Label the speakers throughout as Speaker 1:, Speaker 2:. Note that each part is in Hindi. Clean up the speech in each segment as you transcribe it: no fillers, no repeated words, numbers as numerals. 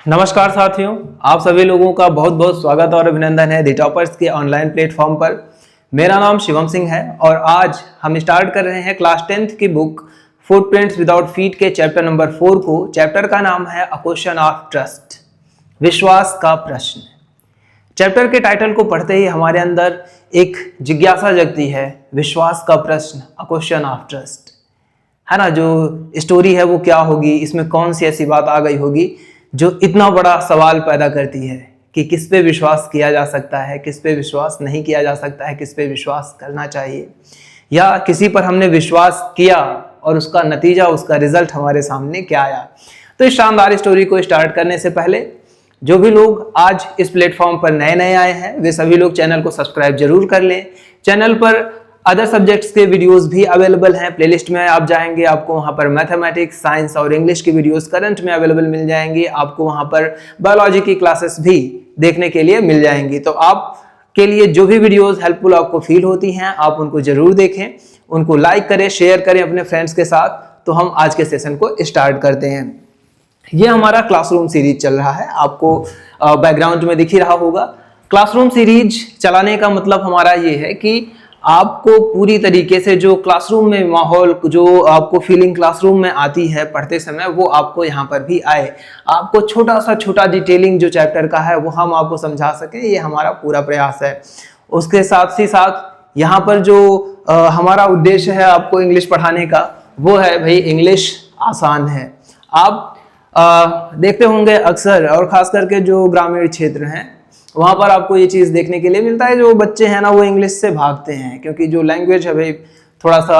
Speaker 1: नमस्कार साथियों, आप सभी लोगों का बहुत बहुत स्वागत और अभिनंदन है दी टॉपर्स के ऑनलाइन प्लेटफॉर्म पर। मेरा नाम शिवम सिंह है और आज हम स्टार्ट कर रहे हैं क्लास 10th की बुक फुटप्रिंट्स विदाउट फीट के चैप्टर नंबर 4 को। चैप्टर का नाम है अ क्वेश्चन ऑफ ट्रस्ट, विश्वास का प्रश्न। चैप्टर के टाइटल को पढ़ते ही हमारे अंदर एक जिज्ञासा जगती है, विश्वास का प्रश्न, अ क्वेश्चन ऑफ ट्रस्ट, है ना। जो स्टोरी है वो क्या होगी, इसमें कौन सी ऐसी बात आ गई होगी जो इतना बड़ा सवाल पैदा करती है कि किस पे विश्वास किया जा सकता है, किस पे विश्वास नहीं किया जा सकता है, किस पे विश्वास करना चाहिए, या किसी पर हमने विश्वास किया और उसका नतीजा, उसका रिजल्ट हमारे सामने क्या आया। तो इस शानदार स्टोरी को स्टार्ट करने से पहले जो भी लोग आज इस प्लेटफॉर्म पर नए नए आए हैं वे सभी लोग चैनल को सब्सक्राइब जरूर कर लें। चैनल पर अदर सब्जेक्ट्स के वीडियोस भी अवेलेबल हैं। प्लेलिस्ट में आप जाएंगे, आपको वहां पर मैथमेटिक्स, साइंस और इंग्लिश की वीडियोस करंट में अवेलेबल मिल जाएंगी। आपको वहां पर बायोलॉजी की क्लासेस भी देखने के लिए मिल जाएंगी। तो आप के लिए जो भी वीडियोस हेल्पफुल आपको फील होती हैं आप उनको जरूर देखें, उनको लाइक करें, शेयर करें अपने फ्रेंड्स के साथ। तो हम आज के सेशन को स्टार्ट करते हैं। ये हमारा क्लासरूम सीरीज चल रहा है, आपको बैकग्राउंड में दिख ही रहा होगा। क्लासरूम सीरीज चलाने का मतलब हमारा ये है कि आपको पूरी तरीके से जो क्लासरूम में माहौल, जो आपको फीलिंग क्लासरूम में आती है पढ़ते समय, वो आपको यहाँ पर भी आए। आपको छोटा डिटेलिंग जो चैप्टर का है वो हम आपको समझा सकें, ये हमारा पूरा प्रयास है। उसके साथ ही साथ यहाँ पर जो हमारा उद्देश्य है आपको इंग्लिश पढ़ाने का, वो है भाई इंग्लिश आसान है। आप देखते होंगे अक्सर, और खास करके जो ग्रामीण क्षेत्र हैं वहां पर आपको ये चीज देखने के लिए मिलता है, जो बच्चे हैं ना वो इंग्लिश से भागते हैं, क्योंकि जो लैंग्वेज है भाई थोड़ा सा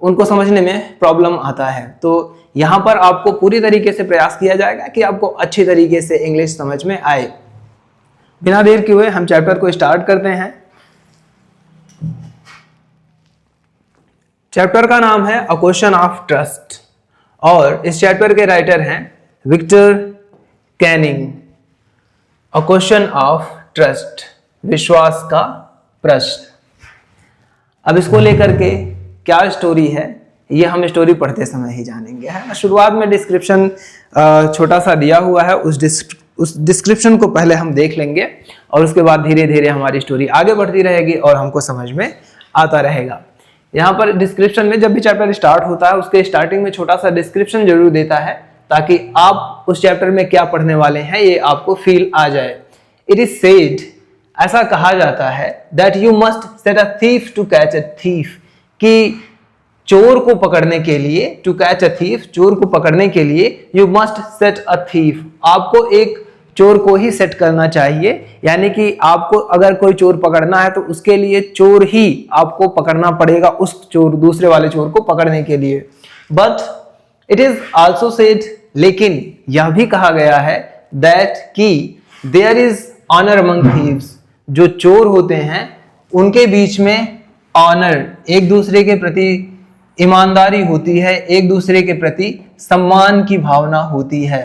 Speaker 1: उनको समझने में प्रॉब्लम आता है। तो यहाँ पर आपको पूरी तरीके से प्रयास किया जाएगा कि आपको अच्छी तरीके से इंग्लिश समझ में आए। बिना देर किए हुए हम चैप्टर को स्टार्ट करते हैं। चैप्टर का नाम है अ क्वेश्चन ऑफ ट्रस्ट और इस चैप्टर के राइटर हैं Victor Canning. A question of trust, विश्वास का प्रश्न। अब इसको लेकर के क्या स्टोरी है ये हम स्टोरी पढ़ते समय ही जानेंगे, है ना। शुरुआत में डिस्क्रिप्शन छोटा सा दिया हुआ है, उस डिस्क्रिप्शन को पहले हम देख लेंगे और उसके बाद धीरे धीरे हमारी स्टोरी आगे बढ़ती रहेगी और हमको समझ में आता रहेगा। यहाँ पर डिस्क्रिप्शन में जब भी चैप्टर स्टार्ट होता है उसके स्टार्टिंग में छोटा सा डिस्क्रिप्शन जरूर देता है, ताकि आप उस चैप्टर में क्या पढ़ने वाले हैं ये आपको फील आ जाए। इट इज सेड, ऐसा कहा जाता है, that you must set a thief to catch a thief, कि चोर को पकड़ने के लिए, टू कैच अ थीफ, चोर को पकड़ने के लिए you must set a thief, आपको एक चोर को ही सेट करना चाहिए। यानी कि आपको अगर कोई चोर पकड़ना है तो उसके लिए चोर ही आपको पकड़ना पड़ेगा, उस चोर, दूसरे वाले चोर को पकड़ने के लिए। But it is also said, लेकिन यह भी कहा गया है, दैट कि there is honour among thieves, जो चोर होते हैं उनके बीच में ऑनर, एक दूसरे के प्रति ईमानदारी होती है, एक दूसरे के प्रति सम्मान की भावना होती है।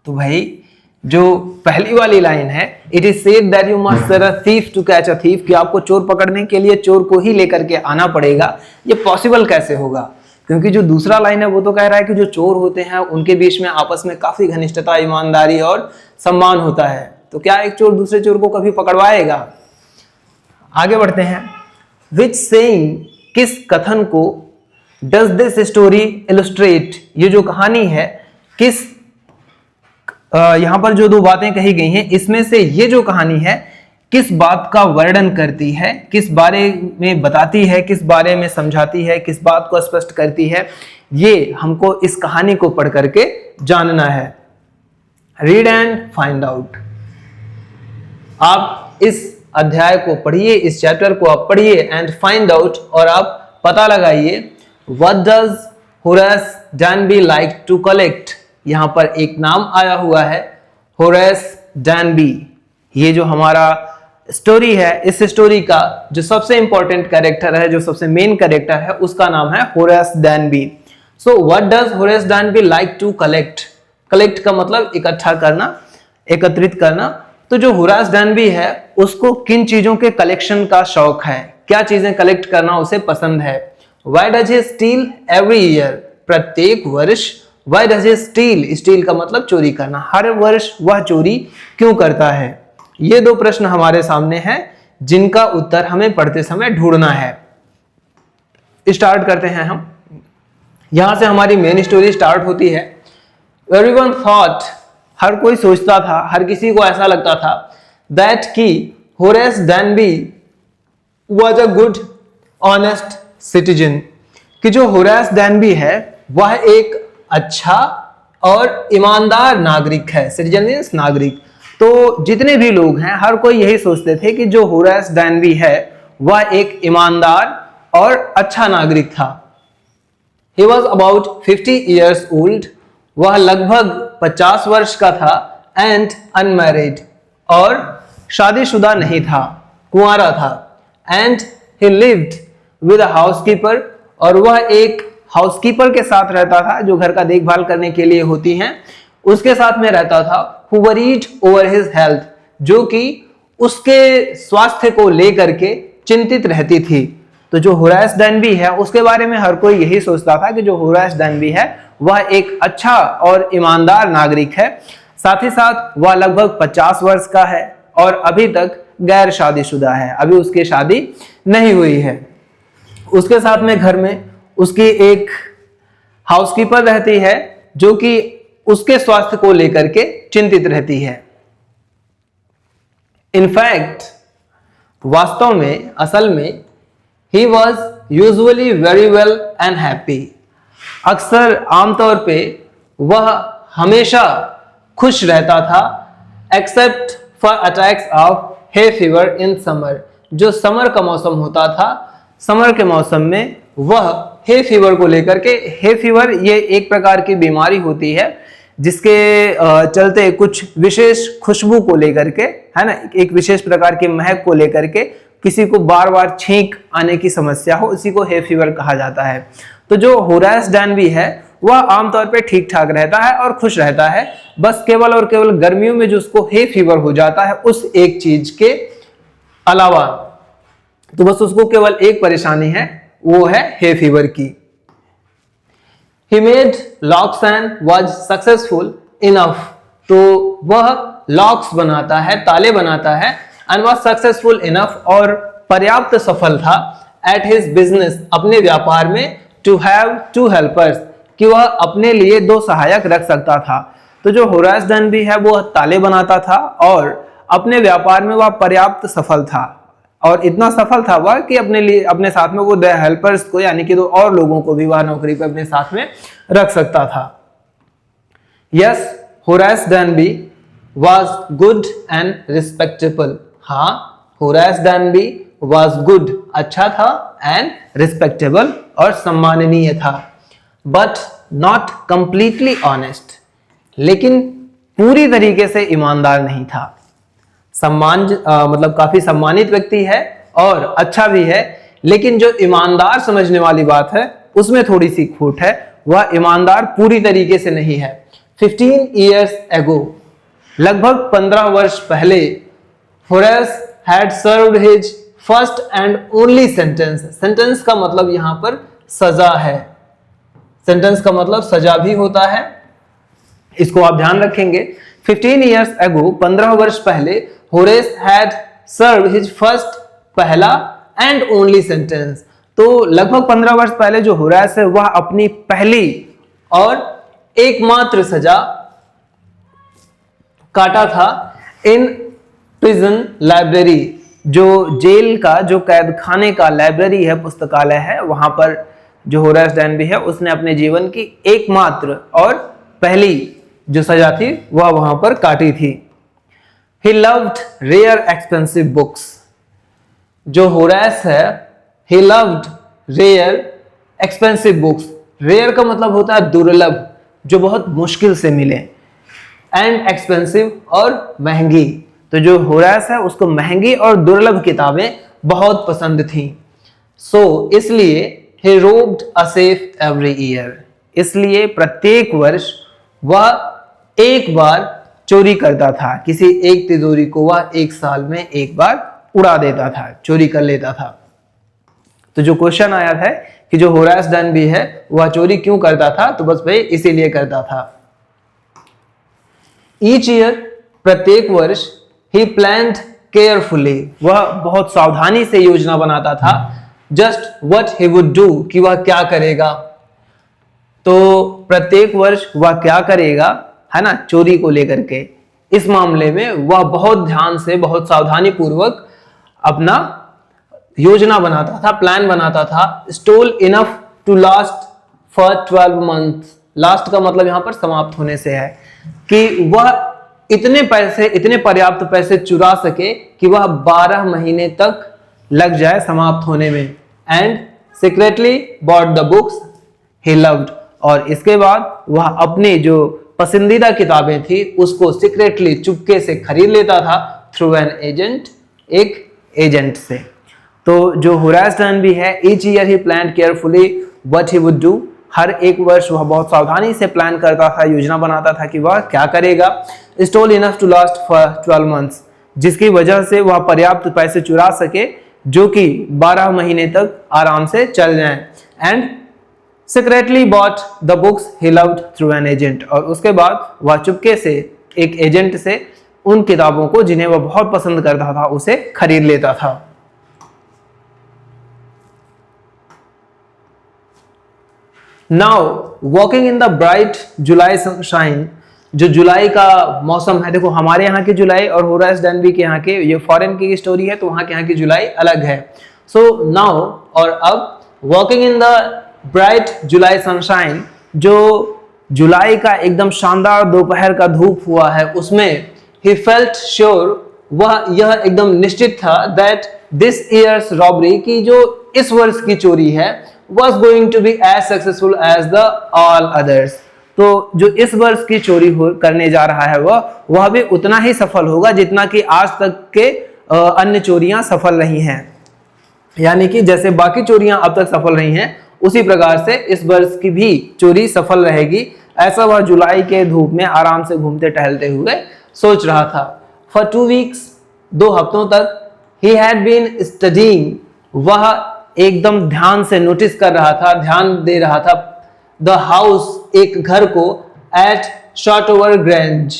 Speaker 1: तो भाई जो पहली वाली लाइन है, it is said that you must set a thief to catch a thief, कि आपको चोर पकड़ने के लिए चोर को ही लेकर के आना पड़ेगा। ये पॉसिबल कैसे होगा, क्योंकि जो दूसरा लाइन है वो तो कह रहा है कि जो चोर होते हैं उनके बीच में आपस में काफी घनिष्ठता, ईमानदारी और सम्मान होता है। तो क्या एक चोर दूसरे चोर को कभी पकड़वाएगा? आगे बढ़ते हैं। विच सेइंग, किस कथन को, डज दिस स्टोरी इलस्ट्रेट, ये जो कहानी है किस, यहां पर जो दो बातें कही गई हैं इसमें से ये जो कहानी है किस बात का वर्णन करती है, किस बारे में बताती है, किस बारे में समझाती है, किस बात को स्पष्ट करती है, ये हमको इस कहानी को पढ़ करके जानना है। Read and find out. आप इस अध्याय को पढ़िए, इस चैप्टर को आप पढ़िए एंड फाइंड आउट, और आप पता लगाइए what does Horace Danby like to collect. यहां पर एक नाम आया हुआ है, होरेस डैनबी। ये जो हमारा स्टोरी है, इस स्टोरी का जो सबसे इंपॉर्टेंट कैरेक्टर है, जो सबसे मेन कैरेक्टर है, उसका नाम है Horace Danby. So what does Horace Danby like to collect. Collect का मतलब इकट्ठा करना, एकत्रित करना। तो जो होरेस डैनबी है उसको किन चीजों के कलेक्शन का शौक है, क्या चीजें कलेक्ट करना उसे पसंद है। Why does he steel every year, प्रत्येक वर्ष। Why does he steal? Steel का मतलब चोरी करना। हर वर्ष वह चोरी क्यों करता है? ये दो प्रश्न हमारे सामने हैं जिनका उत्तर हमें पढ़ते समय ढूंढना है। स्टार्ट करते हैं हम। यहां से हमारी मेन स्टोरी स्टार्ट होती है। Everyone thought, हर कोई सोचता था, हर किसी को ऐसा लगता था that कि Horace डैनबी was a good honest citizen, कि जो होरेस डैनबी है वह एक अच्छा और ईमानदार नागरिक है। सिटीजन मीन्स नागरिक। तो जितने भी लोग हैं हर कोई यही सोचते थे कि जो होरेस डैनबी है वह एक ईमानदार और अच्छा नागरिक था। He was about 50 years old, वह लगभग 50 वर्ष का था, and unmarried, और शादीशुदा नहीं था, कुंवारा था, and he lived with a housekeeper, और वह एक हाउसकीपर के साथ रहता था जो घर का देखभाल करने के लिए होती हैं, उसके साथ में रहता था, who worried over his health, जो कि उसके स्वास्थ्य को लेकर के चिंतित रहती थी। तो जो होरेस डैनबी है उसके बारे में हर कोई यही सोचता था कि जो होरेस डैनबी है वह एक अच्छा और ईमानदार नागरिक है, साथ ही साथ वह लगभग 50 वर्ष का है और अभी तक गैर शादीशुदा है, अभी उसकी शादी नहीं हुई है। उसके साथ में घर में उसकी एक हाउसकीपर रहती है जो कि उसके स्वास्थ्य को लेकर के चिंतित रहती है। इनफैक्ट, वास्तव में, असल में, he was usually very well and happy, अक्सर आमतौर पे वह हमेशा खुश रहता था, except for attacks of hay fever in summer, जो समर का मौसम होता था, समर के मौसम में वह हे फीवर को लेकर के, हे फीवर ये एक प्रकार की बीमारी होती है जिसके चलते कुछ विशेष खुशबू को लेकर के, है ना, एक विशेष प्रकार की महक को लेकर के किसी को बार बार छींक आने की समस्या हो, इसी को हे फीवर कहा जाता है। तो जो होरेस डैनबी है वह आमतौर पे ठीक ठाक रहता है और खुश रहता है, बस केवल और केवल गर्मियों में जो उसको हे फीवर हो जाता है उस एक चीज के अलावा, तो बस उसको केवल एक परेशानी है, वो है हे फीवर की। He made locks and was successful enough, तो वह लॉक्स बनाता है, ताले बनाता है, and was successful enough, और पर्याप्त सफल था at his business, अपने व्यापार में, to have two helpers, कि वह अपने लिए दो सहायक रख सकता था। तो जो होरेस डैनबी है वो ताले बनाता था और अपने व्यापार में वह पर्याप्त सफल था, और इतना सफल था वह कि अपने लिए, अपने साथ में वो दो हेल्पर्स को, यानी कि दो और लोगों को भी वह नौकरी पर अपने साथ में रख सकता था। Yes, Horace डैनबी was good and respectable. हाँ, होरेस डैनबी वाज गुड, अच्छा था, एंड रिस्पेक्टेबल, और सम्माननीय था, बट नॉट कंप्लीटली ऑनेस्ट, लेकिन पूरी तरीके से ईमानदार नहीं था। मतलब काफी सम्मानित व्यक्ति है और अच्छा भी है, लेकिन जो ईमानदार समझने वाली बात है उसमें थोड़ी सी खोट है, वह ईमानदार पूरी तरीके से नहीं है। 15 years ago, लगभग 15 वर्ष पहले, Horace had served his first and only sentence। Sentence का मतलब यहां पर सजा है, सेंटेंस का मतलब सजा भी होता है, इसको आप ध्यान रखेंगे। 15 years ago, 15 वर्ष पहले, Horace had served his first, पहला, and only sentence। तो लगभग 15 वर्ष पहले जो होरेस है वह अपनी पहली और एकमात्र सजा काटा था इन प्रिजन लाइब्रेरी, जो जेल का, जो कैद खाने का लाइब्रेरी है, पुस्तकालय है, वहां पर जो होरेस डैनबी है उसने अपने जीवन की एकमात्र और पहली जो सजा थी वह वहां पर काटी थी। He loved rare expensive books, जो होरेस है, he loved rare expensive books, rare का मतलब होता है दुर्लभ, जो बहुत मुश्किल से मिले, and expensive, और महंगी। तो जो होरेस है उसको महंगी और दुर्लभ किताबें बहुत पसंद थी। So इसलिए he robbed a safe every year, इसलिए प्रत्येक वर्ष वह एक बार चोरी करता था, किसी एक तिजोरी को वह एक साल में एक बार उड़ा देता था, चोरी कर लेता था। तो जो क्वेश्चन आया था कि जो होरास डनबी है वह चोरी क्यों करता था, तो बस भाई इसीलिए करता था। ईच ईयर, प्रत्येक वर्ष, ही प्लान्ड केयरफुली, वह बहुत सावधानी से योजना बनाता था। Just what he would do, कि वह क्या करेगा। तो प्रत्येक वर्ष वह क्या करेगा, है ना, चोरी को लेकर के, इस मामले में वह बहुत ध्यान से, बहुत सावधानी पूर्वक अपना योजना बनाता था, प्लान बनाता था। Stole enough to last for 12 month, last का मतलब यहां पर समाप्त होने से है कि वह इतने पैसे, इतने पर्याप्त पैसे चुरा सके कि वह 12 महीने तक लग जाए समाप्त होने में। And secretly bought the books he loved, और इसके बाद वह अपनी जो पसंदीदा किताबें थी उसको सीक्रेटली, चुपके से खरीद लेता था थ्रू एन एजेंट, एक एजेंट से। तो जो होरास डनबी है, each year he planned carefully what he would do, हर एक वर्ष वह बहुत सावधानी से प्लान करता था, योजना बनाता था कि वह क्या करेगा। Stole enough to last for 12 months, जिसकी वजह से वह पर्याप्त पैसे चुरा सके जो कि 12 महीने तक आराम से चल जाएं। And secretly bought the books he loved through an agent, और उसके बाद वह चुपके से एक एजेंट से उन किताबों को जिन्हें वह बहुत पसंद करता था उसे खरीद लेता था। Now walking in the bright July sunshine, जो जुलाई का मौसम है, देखो हमारे यहाँ की जुलाई और होरास डनबी के यहाँ के, ये फॉरेन की स्टोरी है तो वहाँ के यहाँ की जुलाई अलग है। सो नाउ, और अब, walking in the bright July sunshine, जो जुलाई का एकदम शानदार दोपहर का धूप हुआ है उसमें, ही फेल्ट श्योर, वह यह एकदम निश्चित था, दैट दिस ईयर्स रॉबरी, की जो इस वर्ष की चोरी है, was going to be as successful as the all others, तो जो इस वर्ष की चोरी करने जा रहा है वह भी उतना ही सफल होगा जितना कि आज तक के अन्य चोरियां सफल रही हैं। यानी कि जैसे बाकी चोरियां अब तक सफल रही हैं उसी प्रकार से इस वर्ष की भी चोरी सफल रहेगी, ऐसा वह जुलाई के धूप में आराम से घूमते टहलते हुए सोच रहा था। फॉर 2 वीक्स, 2 हफ्तों तक, ही हैड बीन स्टडीइंग, वह एकदम ध्यान से नोटिस कर रहा था, ध्यान दे रहा था, द हाउस, एक घर को, एट शॉर्टओवर ग्रेंज,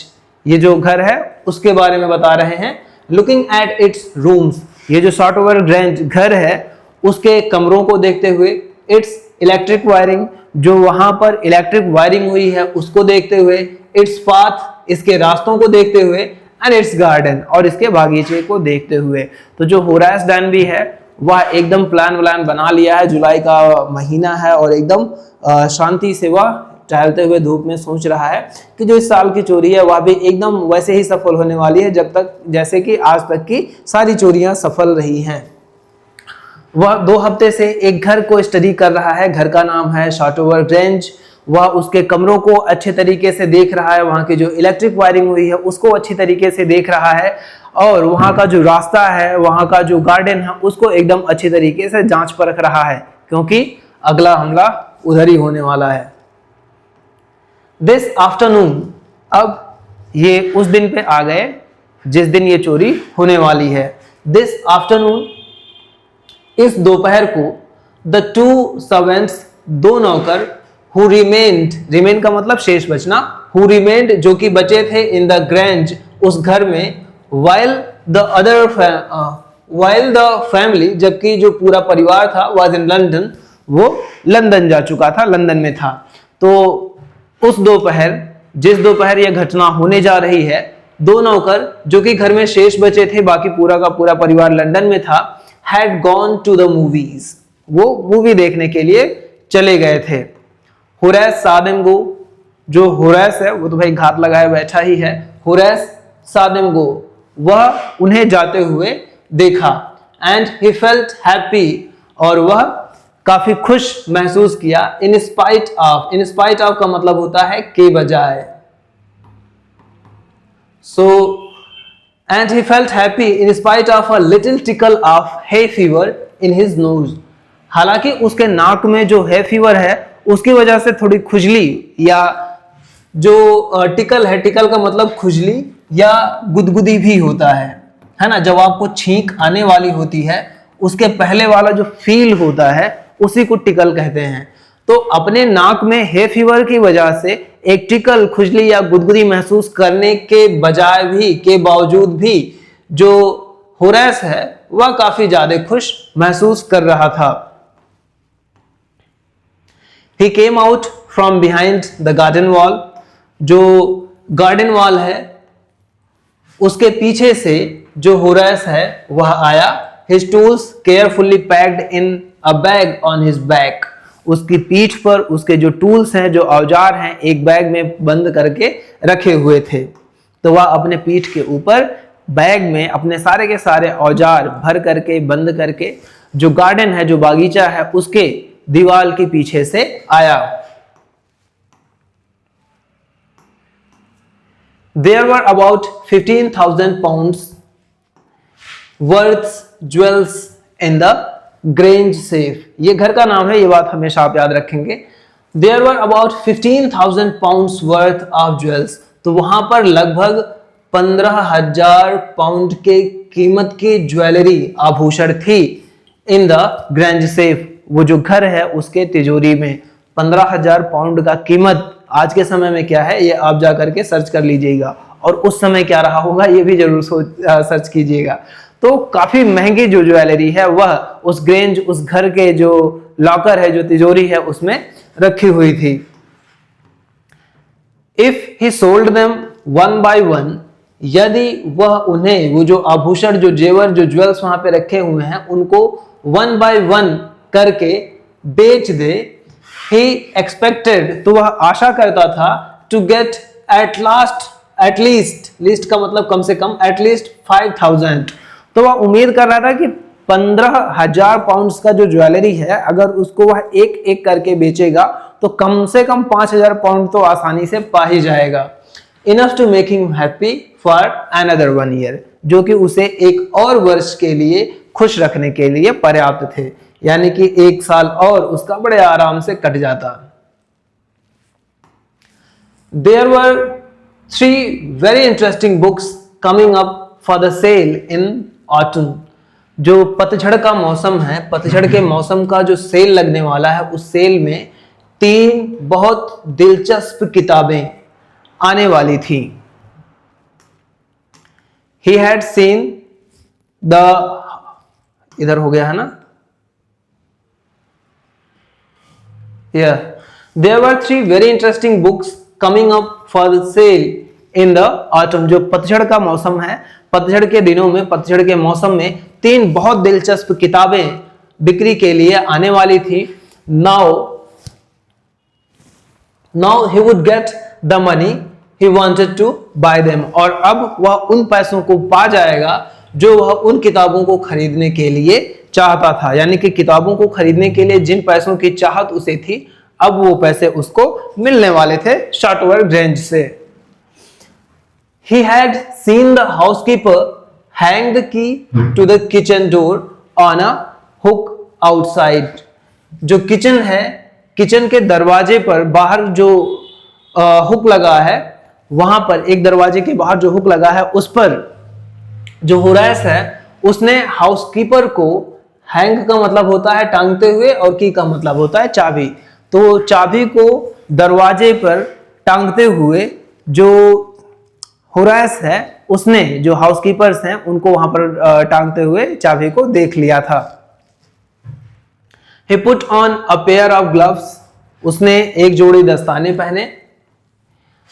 Speaker 1: ये जो घर है उसके बारे में बता रहे हैं। लुकिंग एट इट्स रूम्स, ये जो शॉर्टओवर ग्रेंज घर है उसके कमरों को देखते हुए, इट्स इलेक्ट्रिक वायरिंग, जो वहां पर इलेक्ट्रिक वायरिंग हुई है उसको देखते हुए, इट्स पाथ, इसके रास्तों को देखते हुए, एंड इट्स गार्डन, और इसके बागीचे को देखते हुए। तो जो होरास डनबी है वह एकदम प्लान बना लिया है, जुलाई का महीना है और एकदम शांति से वह टहलते हुए धूप में सोच रहा है कि जो इस साल की चोरी है वह भी एकदम वैसे ही सफल होने वाली है जब तक, जैसे कि आज तक की सारी चोरियां सफल रही हैं। वह 2 हफ्ते से एक घर को स्टडी कर रहा है, घर का नाम है शॉर्टओवर ग्रेंज। वह उसके कमरों को अच्छे तरीके से देख रहा है, वहां की जो इलेक्ट्रिक वायरिंग हुई है उसको अच्छी तरीके से देख रहा है, और वहां का जो रास्ता है, वहां का जो गार्डन है उसको एकदम अच्छी तरीके से जांच परख रहा है, क्योंकि अगला हमला उधर ही होने वाला है। दिस आफ्टरनून, अब ये उस दिन पे आ गए जिस दिन ये चोरी होने वाली है। दिस आफ्टरनून, इस दोपहर को, द 2 सर्वेंट्स, 2 नौकर, हु रिमेन का मतलब शेष बचना, हु रिमेन्ड, जो कि बचे थे, इन द ग्रेंज, उस घर में, while the family, जबकि जो पूरा परिवार था, was in London, वो लंदन जा चुका था, लंदन में था। तो उस दोपहर, जिस दोपहर यह घटना होने जा रही है, 2 नौकर जो कि घर में शेष बचे थे, बाकी पूरा का पूरा परिवार लंदन में था, had gone to the movies, वो मूवी देखने के लिए चले गए थे। होरास saw them go, जो होरास है वो तो भाई घात लगाए बैठा ही है, होरास saw them go, वह उन्हें जाते हुए देखा। एंड ही फेल्ट हैप्पी, और वह काफी खुश महसूस किया। इन स्पाइट ऑफ का मतलब होता है के बजाय। So and he felt happy in spite of a little tackle of hay fever in his nose, हालांकि उसके नाक में जो hay fever है उसकी वजह से थोड़ी खुजली, या जो टिकल है, टिकल का मतलब खुजली या गुदगुदी भी होता है ना, जब आपको छींक आने वाली होती है उसके पहले वाला जो फील होता है उसी को टिकल कहते हैं। तो अपने नाक में हे फीवर की वजह से एक टिकल, खुजली या गुदगुदी महसूस करने के बावजूद भी जो होरेस है वह काफी ज्यादा खुश महसूस कर रहा था। He came out from behind the garden wall, जो गार्डन वॉल है उसके पीछे से जो होरेस है वह आया। His tools carefully packed in a bag on his back, उसकी पीठ पर उसके जो टूल्स हैं, जो औजार हैं, एक बैग में बंद करके रखे हुए थे। तो वह अपने पीठ के ऊपर बैग में अपने सारे के सारे औजार भर करके, बंद करके, जो गार्डन है, जो बागीचा है, उसके दीवार के पीछे से आया। There were about 15,000 pounds worth jewels in the Grange safe। ये घर का नाम है, ये बात हमेशा आप याद रखेंगे। There were about 15,000 pounds worth of jewels। तो वहां पर लगभग 15,000 पाउंड के कीमत की ज्वेलरी, आभूषण थी। इन द ग्रैंज सेफ, वो जो घर है उसके तिजोरी में 15,000 पाउंड का कीमत आज के समय में क्या है, ये आप जा करके सर्च कर लीजिएगा, और उस समय क्या रहा होगा ये भी जरूर सर्च कीजिएगा। तो काफी महंगी जो ज्वेलरी है वह उस ग्रेंज, उस घर के जो लॉकर है, जो तिजोरी है, उसमें रखी हुई थी। If he sold them one by one, यदि वह उन्हें, वो जो आभूषण, जो जेवर, जो ज्वेल्स वहां पे रखे हुए हैं, उनको वन बाय वन करके बेच दे, ही एक्सपेक्टेड, तो वह आशा करता था, टू गेट एट लीस्ट का मतलब कम से कम, एटलीस्ट 5,000। तो वह उम्मीद कर रहा था कि 15,000 पाउंड्स का जो ज्वेलरी है, अगर उसको वह एक एक करके बेचेगा तो कम से कम 5,000 पाउंड तो आसानी से पा ही जाएगा। Enough to make him happy for another 1 year, जो कि उसे एक और वर्ष के लिए खुश रखने के लिए पर्याप्त थे, यानी कि 1 साल और उसका बड़े आराम से कट जाता। There were 3 very interesting books coming up for the sale in autumn। जो पतझड़ का मौसम है, पतझड़ के मौसम का जो सेल लगने वाला है, उस सेल में 3 बहुत दिलचस्प किताबें आने वाली थी। He had seen the, इधर हो गया है ना, yeah, there were 3 very interesting books coming up for the sale in the autumn। जो पतझड़ का मौसम है, पतझड़ के दिनों में, पतझड़ के मौसम में 3 बहुत दिलचस्प किताबें बिक्री के लिए आने वाली थी। Now he would get the money he wanted to buy them। और अब वह उन पैसों को पा जाएगा जो वह उन किताबों को खरीदने के लिए चाहता था, यानी कि किताबों को खरीदने के लिए जिन पैसों की चाहत उसे थी, अब वो पैसे उसको मिलने वाले थे शार्टवर ग्रेंज से। He had seen the housekeeper hang the key to the kitchen door on a hook outside। जो किचन है, किचन के दरवाजे पर बाहर जो हुक लगा है, वहां पर एक दरवाजे के बाहर जो हुक लगा है, उस पर जो होरेस है उसने हाउसकीपर को, हैंग का मतलब होता है टांगते हुए और की का मतलब होता है चाबी, तो चाबी को दरवाजे पर टांगते हुए जो होरेस है उसने, जो हाउसकीपर्स हैं उनको वहां पर टांगते हुए चाबी को देख लिया था। He put on a pair of gloves, उसने एक जोड़ी दस्ताने पहने।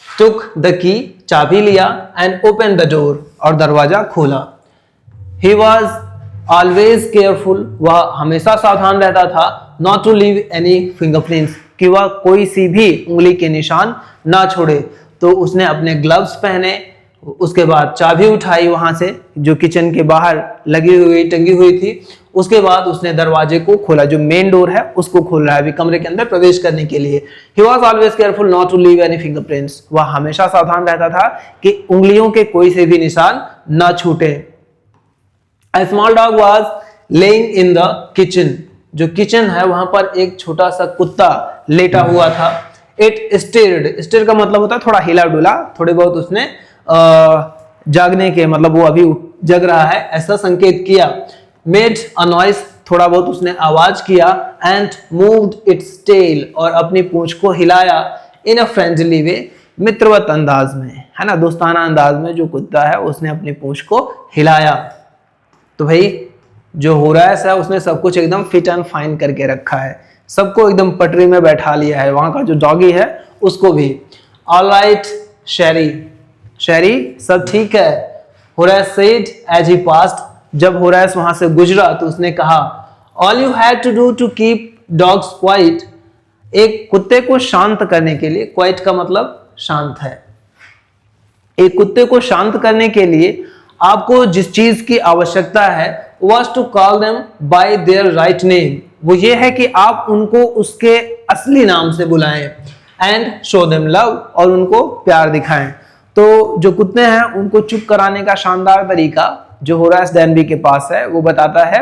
Speaker 1: Took the key, चाबी लिया, and opened the door, और दरवाजा खोला। He was always careful, वह हमेशा सावधान रहता था, not to leave any fingerprints, कि वह कोई सी भी उंगली के निशान ना छोड़े। तो उसने अपने ग्लव्स पहने, उसके बाद चाबी उठाई वहां से जो किचन के बाहर लगी हुई, टंगी हुई थी, उसके बाद उसने दरवाजे को खोला, जो मेन डोर है उसको खोल रहा है अभी कमरे के अंदर प्रवेश करने के लिए। He was always careful not to leave any fingerprints, वह हमेशा सावधान रहता था कि उंगलियों के कोई से भी निशान ना छूटे। A small dog was laying in the kitchen, जो किचन है वहां पर एक छोटा सा कुत्ता लेटा हुआ था। It stirred का मतलब होता है थोड़ा हिला डुला, थोड़े बहुत उसने जागने के मतलब वो अभी जग रहा है ऐसा संकेत किया। Made a noise, थोड़ा बहुत उसने आवाज किया, एंड मूव्ड इट्स टेल, और अपनी पूंछ को हिलाया, इन अ फ्रेंडली वे, मित्रवत अंदाज में, है ना, दोस्ताना अंदाज में जो कुत्ता है उसने अपनी पूंछ को हिलाया। तो भाई जो होरास है उसने सब कुछ एकदम फिट एंड फाइन करके रखा है, सबको एकदम पटरी में बैठा लिया है, वहां का जो डॉगी है उसको भी। ऑलराइट शेरी, शेरी सब ठीक है, Horace said as he passed, जब होरास वहां से गुजरा तो उसने कहा, all you had to do to keep dogs quiet, एक कुत्ते को शांत करने के लिए, क्वाइट का मतलब शांत है, एक कुत्ते को शांत करने के लिए आपको जिस चीज की आवश्यकता है was to call them by their right name, वो ये है कि आप उनको उसके असली नाम से बुलाएं, and show them love, और उनको प्यार दिखाएं। तो जो कुत्ते हैं उनको चुप कराने का शानदार तरीका जो होरास डैनबी के पास है वो बताता है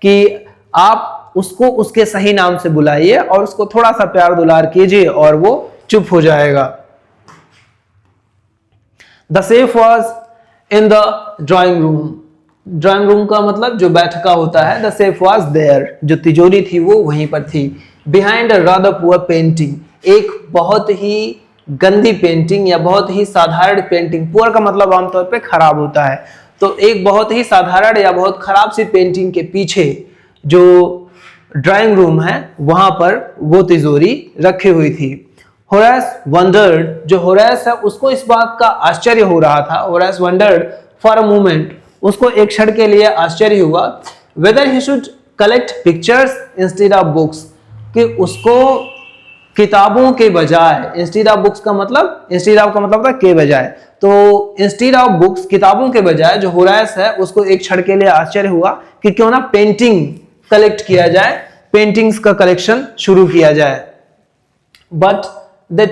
Speaker 1: कि आप उसको उसके सही नाम से बुलाइए और उसको थोड़ा सा प्यार दुलार कीजिए और वो चुप हो जाएगा। The safe was in the drawing room, drawing room का मतलब जो बैठका होता है। द सेफ वाज देयर, जो तिजोरी थी वो वहीं पर थी। Behind a rather poor painting, एक बहुत ही गंदी पेंटिंग या बहुत ही साधारण पेंटिंग, पुअर का मतलब आमतौर पे खराब होता है, तो एक बहुत ही साधारण या बहुत खराब सी पेंटिंग के पीछे जो ड्राइंग रूम है वहां पर वो तिजोरी रखी हुई थी। होरास वंडर्ड, जो होरास है उसको इस बात का आश्चर्य हो रहा था, Horace wandered for a moment, उसको एक क्षण के लिए आश्चर्य हुआ, weather he should collect pictures instead of books, कि उसको किताबों के बजाय, इंस्टेड ऑफ बुक्स का मतलब, इंस्टेड ऑफ का मतलब था के बजाय, तो इंस्टेड ऑफ बुक्स, किताबों के बजाय जो होरास है उसको एक क्षण के लिए आश्चर्य हुआ कि क्यों ना पेंटिंग कलेक्ट किया जाए, पेंटिंग्स का कलेक्शन शुरू किया जाए। But they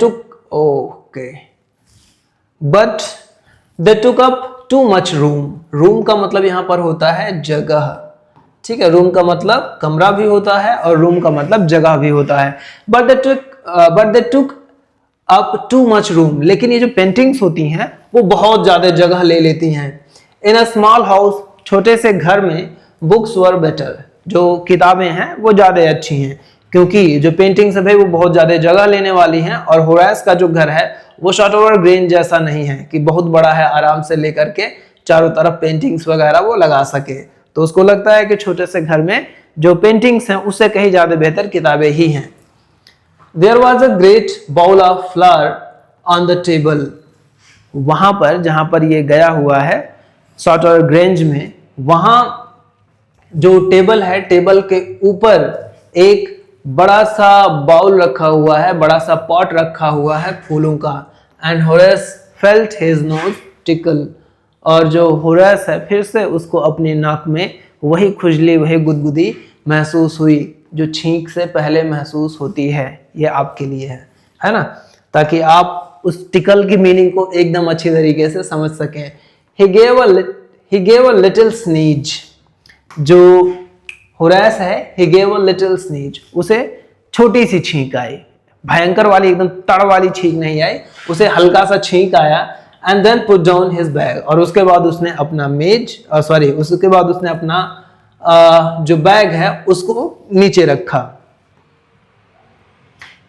Speaker 1: took up too much room, room का मतलब यहां पर होता है जगह, ठीक है, रूम का मतलब कमरा भी होता है और रूम का मतलब जगह भी होता है। But they took up too much room, लेकिन ये जो पेंटिंग्स होती हैं वो बहुत ज्यादा जगह ले लेती हैं। इन अ स्मॉल हाउस, छोटे से घर में, बुक्स वर बेटर, जो किताबें हैं वो ज्यादा अच्छी हैं, क्योंकि जो पेंटिंग्स है भाई वो बहुत ज्यादा जगह लेने वाली हैं, और होरास का जो घर है वो शॉर्टओवर ग्रेन जैसा नहीं है कि बहुत बड़ा है, आराम से लेकर के चारों तरफ पेंटिंग्स वगैरह वो लगा सके, तो उसको लगता है कि छोटे से घर में जो पेंटिंग्स हैं उससे कहीं ज्यादा बेहतर किताबें ही हैं। There was a great bowl of flower on the table, वहां पर जहां पर ये गया हुआ है शॉर्टओवर ग्रेंज में, वहां जो टेबल है, टेबल के ऊपर एक बड़ा सा बाउल रखा हुआ है, बड़ा सा पॉट रखा हुआ है फूलों का। And Horace felt his nose tickle, और जो होरास है फिर से उसको अपनी नाक में वही खुजली, वही गुदगुदी महसूस हुई जो छींक से पहले महसूस होती है। ये आपके लिए है ना, ताकि आप उस टिकल की मीनिंग को एकदम अच्छी तरीके से समझ सकें। He gave a little sneeze, जो होरास है, he gave a little sneeze, उसे छोटी सी छींक आई, भयंकर वाली एकदम तड़ वाली छींक नहीं आई, उसे हल्का सा छींक आया। And then put down his bag, और उसके बाद उसने अपना उसके बाद उसने अपना जो बैग है उसको नीचे रखा।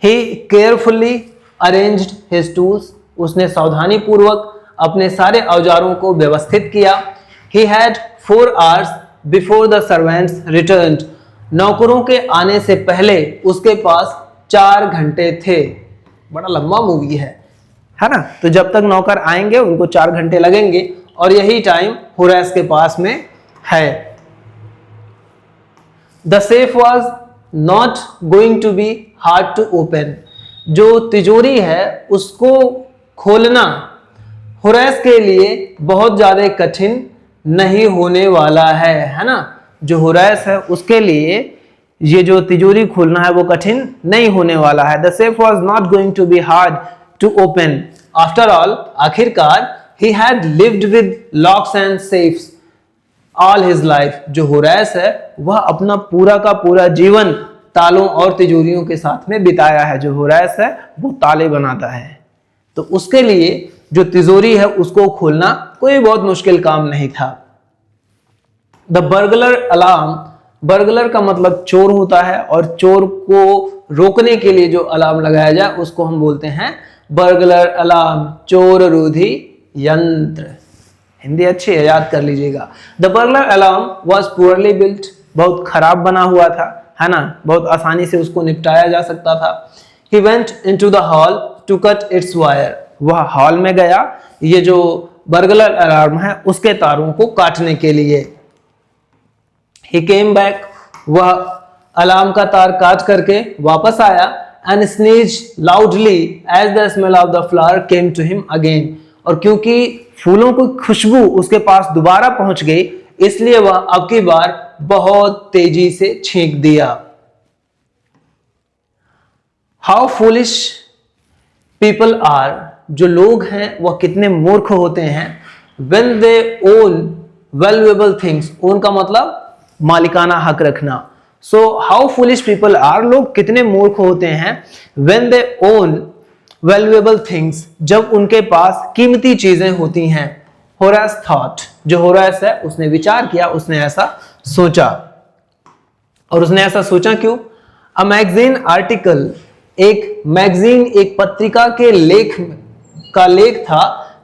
Speaker 1: he carefully arranged his tools, उसने सावधानी पूर्वक अपने सारे औजारों को व्यवस्थित किया। he had 4 hours before the servants returned, नौकरों के आने से पहले उसके पास 4 घंटे थे। बड़ा लंबा मूवी है ना, तो जब तक नौकर आएंगे उनको 4 घंटे लगेंगे, और यही टाइम होरास के पास में है। The safe was not going to be hard to open, जो तिजोरी है उसको खोलना होरास के लिए बहुत ज्यादा कठिन नहीं होने वाला है ना, जो होरास है उसके लिए ये जो तिजोरी खोलना है वो कठिन नहीं होने वाला है। The safe was not going to be hard to open, after all, आखिरकार, he had lived with locks and safes all his life, जो होरास है वह अपना पूरा का पूरा जीवन तालों और तिजोरियों के साथ में बिताया है। जो होरास है वो ताले बनाता है, तो उसके लिए जो तिजोरी है उसको खोलना कोई बहुत मुश्किल काम नहीं था। द बर्गलर अलार्म बर्गलर का मतलब चोर होता है, और चोर को रोकने के लिए जो अलार्म लगाया जाए उसको हम बोलते हैं बर्गलर अलार्म, चोर रोधी यंत्र। हिंदी अच्छी है, याद कर लीजिएगा। The burglar alarm was poorly built, बहुत खराब बना हुआ था, है ना, बहुत आसानी से उसको निपटाया जा सकता था। He went into the hall to cut its wire, वह हॉल में गया ये जो बर्गलर अलार्म है उसके तारों को काटने के लिए। He came back, वह अलार्म का तार काट करके वापस आया, and sneezed loudly as the smell of the flower came to him again, और क्योंकि फूलों की खुशबू उसके पास दोबारा पहुंच गई इसलिए वह अब की बार बहुत तेजी से छींक दिया। हाउ फूलिश पीपल आर, जो लोग हैं वह कितने मूर्ख होते हैं। When they own valuable things, own का मतलब मालिकाना हक रखना। So how foolish people are, लोग कितने मूर्ख होते हैं। When they own valuable things, जब उनके पास कीमती चीजें होती हैं। होरास थॉट, जो होरास है उसने विचार किया, उसने ऐसा सोचा। और उसने ऐसा सोचा क्यों। अ मैगजीन आर्टिकल, एक मैगजीन, एक पत्रिका के लेख था,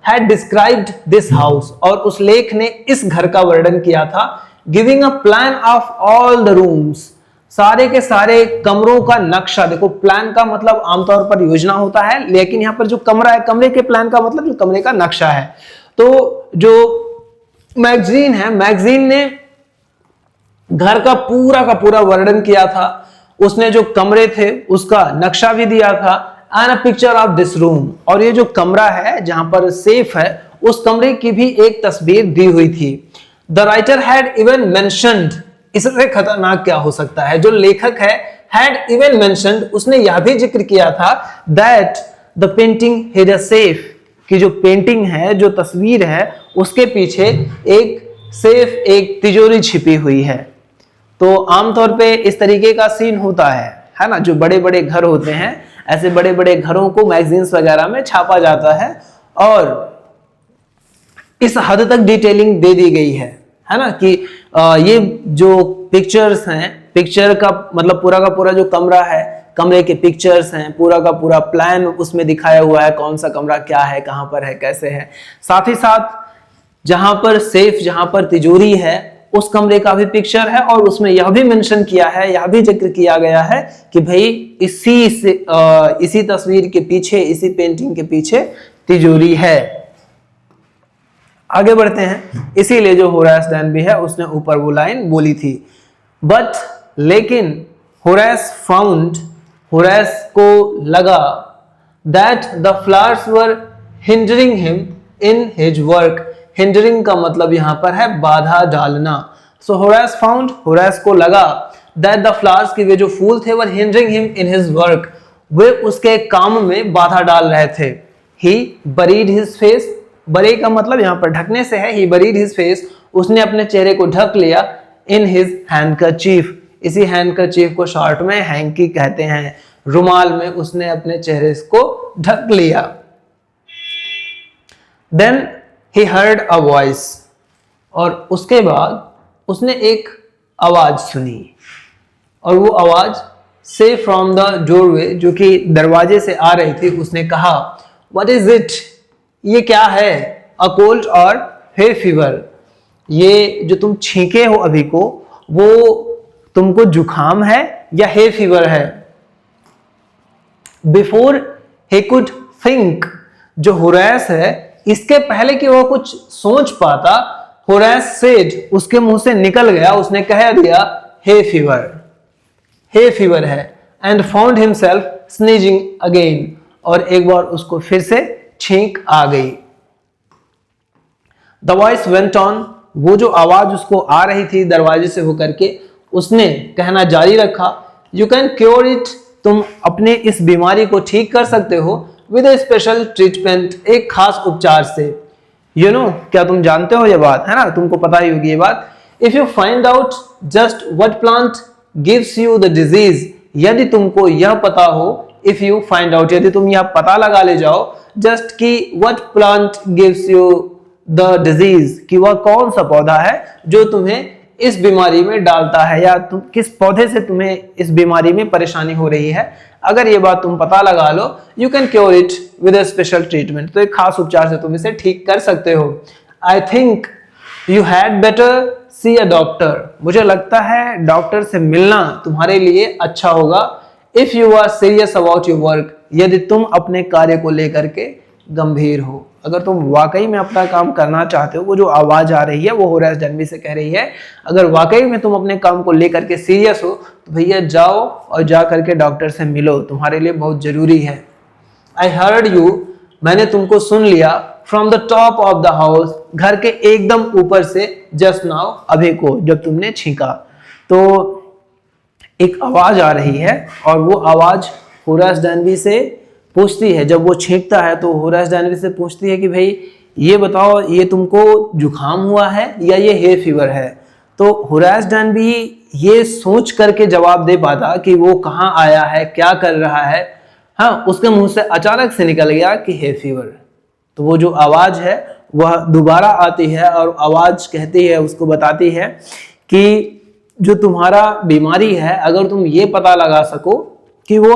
Speaker 1: हैड डिस्क्राइब्ड दिस हाउस, और उस लेख ने इस घर का वर्णन किया था। Giving a plan of all the rooms, सारे के सारे कमरों का नक्शा। देखो प्लान का मतलब आमतौर पर योजना होता है, लेकिन यहां पर जो कमरा है, कमरे के प्लान का मतलब जो कमरे का नक्शा है। तो जो मैगजीन है, मैगजीन ने घर का पूरा वर्णन किया था। उसने जो कमरे थे उसका नक्शा भी दिया था। And a picture of this room, और ये जो कमरा है जहां पर सेफ है उस कमरे की भी एक तस्वीर दी हुई थी। The writer had even mentioned, इससे खतरनाक क्या हो सकता है, जो लेखक है हैड इवन मेंशन्ड, उसने यह भी जिक्र किया था that the painting hid a safe, कि जो पेंटिंग है, जो तस्वीर है उसके पीछे एक सेफ, एक तिजोरी छिपी हुई है। तो आमतौर पे इस तरीके का सीन होता है ना, जो बड़े बड़े घर होते हैं, ऐसे बड़े बड़े घरों को मैगजीन्स वगैरह में छापा जाता है और इस हद तक डिटेलिंग दे दी गई है ना, कि ये जो पिक्चर्स हैं, पिक्चर का मतलब पूरा का पूरा जो कमरा है, कमरे के पिक्चर्स हैं, पूरा का पूरा प्लान उसमें दिखाया हुआ है, कौन सा कमरा क्या है, कहां पर है, कैसे है। साथ ही साथ जहां पर सेफ, जहां पर तिजोरी है उस कमरे का भी पिक्चर है, और उसमें यह भी मेंशन किया है, यह भी जिक्र किया गया है कि भाई इसी तस्वीर के पीछे, इसी पेंटिंग के पीछे तिजोरी है। आगे बढ़ते हैं। इसीलिए जो होरास डैनबी है उसने ऊपर वो लाइन बोली थी। बट लेकिन होरास फाउंड, होरास को लगा that the flowers were hindering him in his work. Hindering का मतलब यहां पर है बाधा डालना। सो होरास फाउंड, होरास को लगा दैट द फ्लावर्स, की वे जो फूल थे, were hindering him in his work, वे उसके काम में बाधा डाल रहे थे। ही बरीड हिज फेस, बरे का मतलब यहां पर ढकने से है। ही बरीड हिज फेस, उसने अपने चेहरे को ढक लिया। इन हिज हैंडकरचीफ, इसी हैंडकरचीफ को शॉर्ट में हैंकी कहते हैं। रुमाल में उसने अपने चेहरे को ढक लिया। Then he heard a voice, और उसके बाद उसने एक आवाज सुनी, और वो आवाज से फ्रॉम द डोरवे, जो कि दरवाजे से आ रही थी। उसने कहा व्हाट इज इट, ये क्या है। अ कोल्ड और हे फीवर, ये जो तुम छींके हो अभी को, वो तुमको जुखाम है या हे फीवर है। बिफोर he could think, जो होरास है, इसके पहले कि वो कुछ सोच पाता, होरास सेड, उसके मुंह से निकल गया, उसने कह दिया हे फीवर है। And found himself sneezing again, और एक बार उसको फिर से छींक आ गई। द वॉइस वेंट ऑन, वो जो आवाज उसको आ रही थी दरवाजे से होकर के, उसने कहना जारी रखा। यू कैन क्योर इट, तुम अपने इस बीमारी को ठीक कर सकते हो विद ए स्पेशल ट्रीटमेंट, एक खास उपचार से। यू नो, क्या तुम जानते हो ये बात, है ना, तुमको पता ही होगी ये बात। If you find out just what plant gives you the disease, यदि तुमको यह पता हो, इफ यू फाइंड आउट, यदि तुम यह पता लगा ले जाओ जस्ट कि what plant gives you the disease, कि वह कौन सा पौधा है जो तुम्हें इस बीमारी में डालता है, या तुम किस पौधे से तुम्हें इस बीमारी में परेशानी हो रही है। अगर ये बात तुम पता लगा लो, you can cure it with a special treatment, तो एक खास उपचार से तुम इसे ठीक कर सकते हो। I think you had better C a doctor, मुझे लगता है डॉक्टर से मिलना तुम्हारे लिए अच्छा होगा। If you are serious about your work, यदि तुम अपने कार्य को लेकर के गंभीर हो, अगर तुम वाकई में अपना काम करना चाहते हो। वो जो आवाज आ रही है वो होरेस डेनबी से कह रही है, अगर वाकई में तुम अपने काम को लेकर के सीरियस हो तो भैया जाओ और जा करके डॉक्टर से मिलो, तुम्हारे लिए बहुत जरूरी है। आई हर्ड यू, मैंने तुमको सुन लिया, from the top of the house, घर के एकदम ऊपर से, जस्ट नाउ, अभी को, जब तुमने छींका। तो एक आवाज आ रही है और वो आवाज होरेस डेनबी से पूछती है, जब वो छींकता है तो होरेस डेनबी से पूछती है कि भाई ये बताओ, ये तुमको जुकाम हुआ है या ये हे फीवर है। तो होरेस डेनबी ये सोच करके जवाब दे पाता कि वो कहाँ आया है, क्या कर रहा है। हाँ, उसके मुंह से अचानक से निकल गया कि हे फीवर। तो वो जो आवाज है वह दोबारा आती है और आवाज कहती है, उसको बताती है कि जो तुम्हारा बीमारी है, अगर तुम ये पता लगा सको कि वो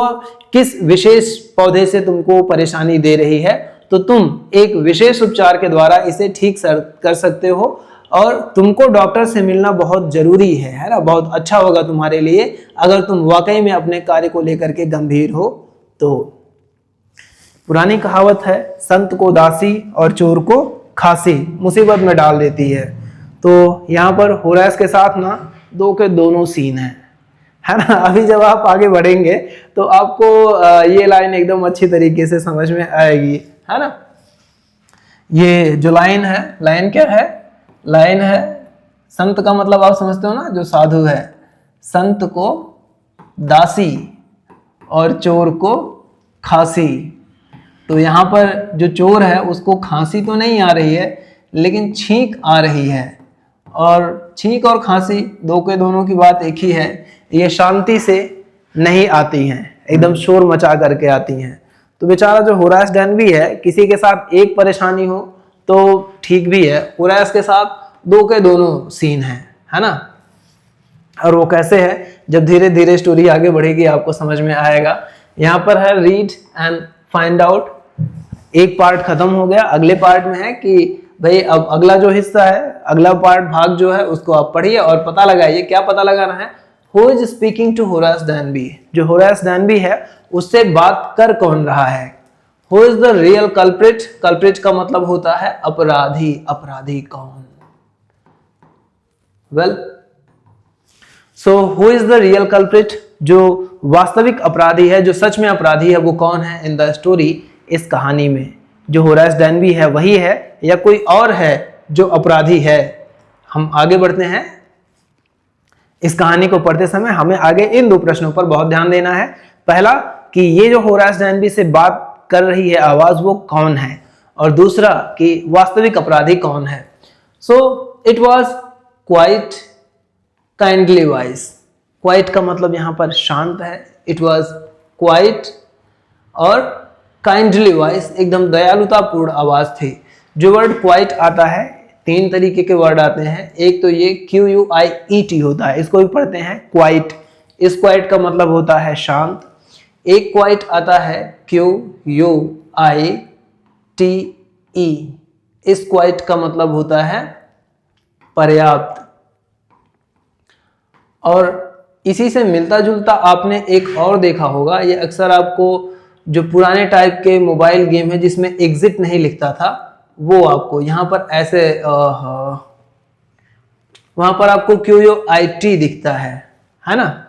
Speaker 1: किस विशेष पौधे से तुमको परेशानी दे रही है, तो तुम एक विशेष उपचार के द्वारा इसे ठीक कर सकते हो। और तुमको डॉक्टर से मिलना बहुत जरूरी है ना, बहुत अच्छा होगा तुम्हारे लिए अगर तुम वाकई में अपने कार्य को लेकर के गंभीर हो। तो पुरानी कहावत है, संत को दासी और चोर को खांसी मुसीबत में डाल देती है। तो यहाँ पर होरेस के साथ ना दो के दोनों सीन है ना। अभी जब आप आगे बढ़ेंगे तो आपको ये लाइन एकदम अच्छी तरीके से समझ में आएगी, है ना। ये जो लाइन है, लाइन क्या है? लाइन है, संत का मतलब आप समझते हो ना, जो साधु है, संत को दासी और चोर को खांसी। तो यहाँ पर जो चोर है उसको खांसी तो नहीं आ रही है, लेकिन छींक आ रही है। और छींक और खांसी दो के दोनों की बात एक ही है, ये शांति से नहीं आती हैं, एकदम शोर मचा करके आती हैं। तो बेचारा जो होरेस डेनबी है, किसी के साथ एक परेशानी हो तो ठीक भी है, होरेस के साथ दो के दोनों सीन है ना। और वो कैसे है, जब धीरे धीरे स्टोरी आगे बढ़ेगी आपको समझ में आएगा। यहाँ पर है रीड एंड फाइंड आउट, एक पार्ट खत्म हो गया, अगले पार्ट में है कि भाई अब अगला जो हिस्सा है, अगला पार्ट भाग जो है उसको आप पढ़िए और पता लगाइए। क्या पता लगाना है? Who is speaking to Horace Denby, जो होरेस डेनबी है उससे बात कर कौन रहा है। Who is the real culprit, culprit का मतलब होता है अपराधी, अपराधी कौन। Well, so who is the real culprit, जो वास्तविक अपराधी है, जो सच में अपराधी है, वो कौन है इन द स्टोरी, इस कहानी में। जो होरेस डेनबी है वही है या कोई और है जो अपराधी है। हम आगे बढ़ते हैं। इस कहानी को पढ़ते समय हमें आगे इन दो प्रश्नों पर बहुत ध्यान देना है। पहला कि ये जो होरेस डेनबी से बात कर रही है आवाज, वो कौन है, और दूसरा कि वास्तविक अपराधी कौन है। So it was quite kindly voice, quite का मतलब यहाँ पर शांत है, इट वॉज क्वाइट, और काइंडली वॉइस एकदम दयालुतापूर्ण आवाज थी। जो वर्ड क्वाइट आता है, तीन तरीके के वर्ड आते हैं। एक तो ये QUIET होता है, इसको भी पढ़ते हैं क्वाइट, इस क्वाइट का मतलब होता है शांत। एक क्वाइट आता है QUITE, इस क्वाइट का मतलब होता है पर्याप्त। और इसी से मिलता जुलता आपने एक और देखा होगा, ये अक्सर आपको जो पुराने टाइप के मोबाइल गेम है जिसमें एग्जिट नहीं लिखता था, वो आपको यहाँ पर ऐसे वहां पर आपको QUIT दिखता है ना,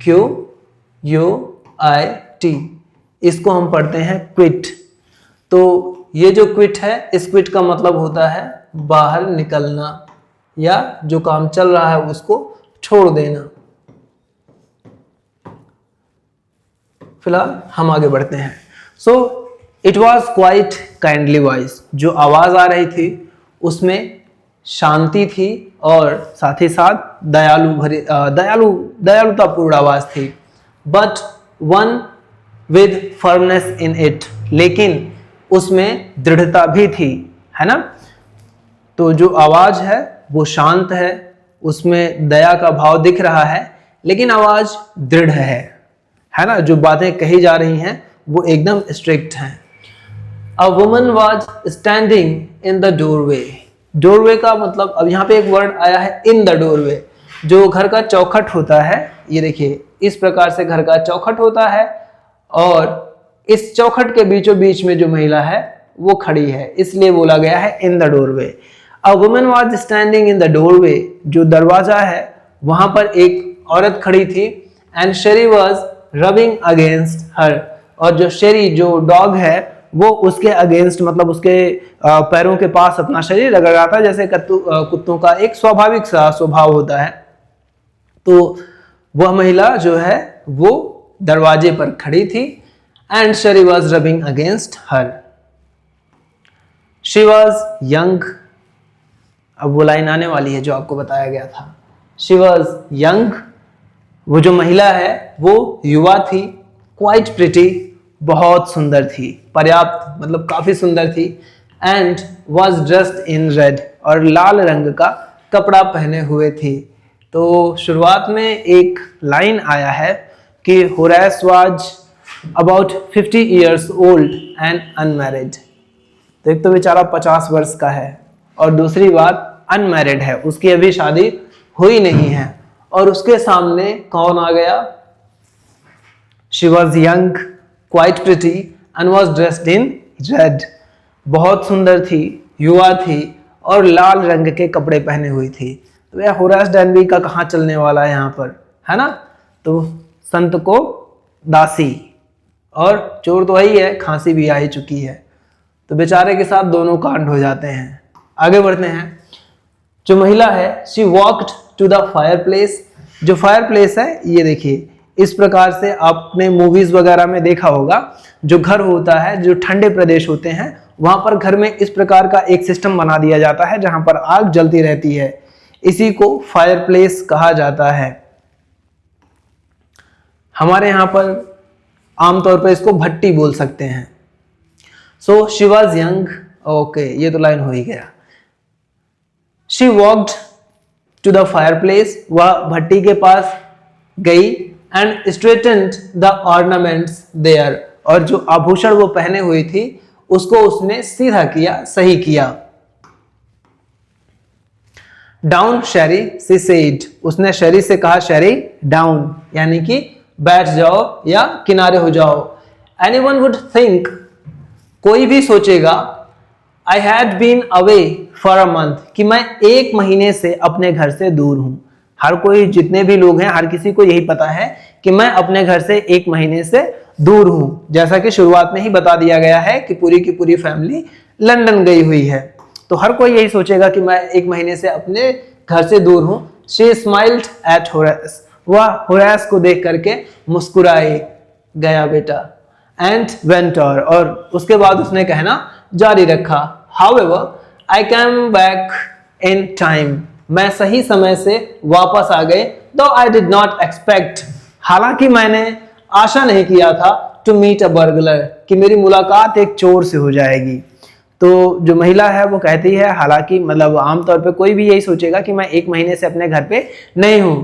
Speaker 1: QUIT, इसको हम पढ़ते हैं क्विट। तो ये जो क्विट है, इस क्विट का मतलब होता है बाहर निकलना, या जो काम चल रहा है उसको छोड़ देना। फिलहाल हम आगे बढ़ते हैं। So it was quite kindly voice, जो आवाज आ रही थी उसमें शांति थी और साथ ही साथ दयालुतापूर्ण आवाज थी। But one with firmness in it, लेकिन उसमें दृढ़ता भी थी, है ना। तो जो आवाज है वो शांत है, उसमें दया का भाव दिख रहा है, लेकिन आवाज दृढ़ है ना। जो बातें कही जा रही हैं वो एकदम स्ट्रिक्ट हैं। A woman was standing in the doorway. Doorway का मतलब, अब यहाँ पे एक वर्ड आया है इन द डोरवे, जो घर का चौखट होता है। ये देखिए, इस प्रकार से घर का चौखट होता है और इस चौखट के बीचों बीच में जो महिला है वो खड़ी है, इसलिए बोला गया है in the doorway. A woman was standing in the doorway, जो दरवाजा है वहां पर एक औरत खड़ी थी। And Sheri was rubbing against her, और जो शेरी जो डॉग है वो उसके अगेंस्ट, मतलब उसके पैरों के पास अपना शरीर रगड़ाता, जैसे कुत्तों का एक स्वाभाविक सा स्वभाव होता है। तो वह महिला जो है वो दरवाजे पर खड़ी थी। And Sheri was rubbing against her. She was young, अब वो लाइन आने वाली है जो आपको बताया गया था। शी वाज यंग, वो जो महिला है वो युवा थी। क्वाइट प्रिटी, बहुत सुंदर थी, पर्याप्त मतलब काफी सुंदर थी। And was dressed in red, और लाल रंग का कपड़ा पहने हुए थी। तो शुरुआत में एक लाइन आया है कि Horace was about 50 years old and unmarried. तो एक तो बेचारा 50 वर्ष का है, और दूसरी बात अनमैरिड है, उसकी अभी शादी हुई नहीं है। और उसके सामने कौन आ गया? She was young, quite pretty and was dressed in red. बहुत सुंदर थी, युवा थी और लाल रंग के कपड़े पहने हुई थी। तो यह होरेस डैनबी का कहाँ चलने वाला है यहाँ पर, है ना। तो संत को दासी, और चोर तो वही है, खांसी भी आ ही चुकी है। तो बेचारे के साथ दोनों कांड हो जाते हैं। आगे बढ़ते हैं। जो महिला है, she walked to the fireplace. जो फायर प्लेस है, ये देखिए, इस प्रकार से आपने मूवीज वगैरह में देखा होगा, जो घर होता है, जो ठंडे प्रदेश होते हैं, वहां पर घर में इस प्रकार का एक सिस्टम बना दिया जाता है जहां पर आग जलती रहती है। इसी को फायर प्लेस कहा जाता है। हमारे यहाँ पर आमतौर पर इसको भट्टी बोल सकते हैं। So she was young, okay, ये तो लाइन हो ही गया। She walked to the fireplace, वह भट्टी के पास गई। And straightened the ornaments there, और जो आभूषण वो पहने हुई थी उसको उसने सीधा किया, सही किया। डाउन शेरी, सी सेड, उसने शेरी से कहा शेरी डाउन, यानी कि बैठ जाओ या किनारे हो जाओ। एनीवन वुड थिंक, कोई भी सोचेगा, I had been away for a month, कि मैं 1 महीने से अपने घर से दूर हूं। हर कोई, जितने भी लोग हैं, हर किसी को यही पता है कि मैं अपने घर से 1 महीने से दूर हूं। जैसा कि शुरुआत में ही बता दिया गया है कि पूरी की पूरी फैमिली लंदन गई हुई है। तो हर कोई यही सोचेगा कि मैं 1 महीने से अपने घर से दूर हूं। शी स्माइल्ड एट होरेस, वह होरेस को देख करके मुस्कुराए, गया बेटा। एंड वेंट, और उसके बाद उसने कहना जारी रखा। However I came back in time, मैं सही समय से वापस आ गए। दो आई डिड नॉट एक्सपेक्ट, हालांकि मैंने आशा नहीं किया था, टू मीट अ बर्गलर, कि मेरी मुलाकात एक चोर से हो जाएगी। तो जो महिला है वो कहती है, हालांकि मतलब आमतौर पे कोई भी यही सोचेगा कि मैं 1 महीने से अपने घर पे नहीं हूँ।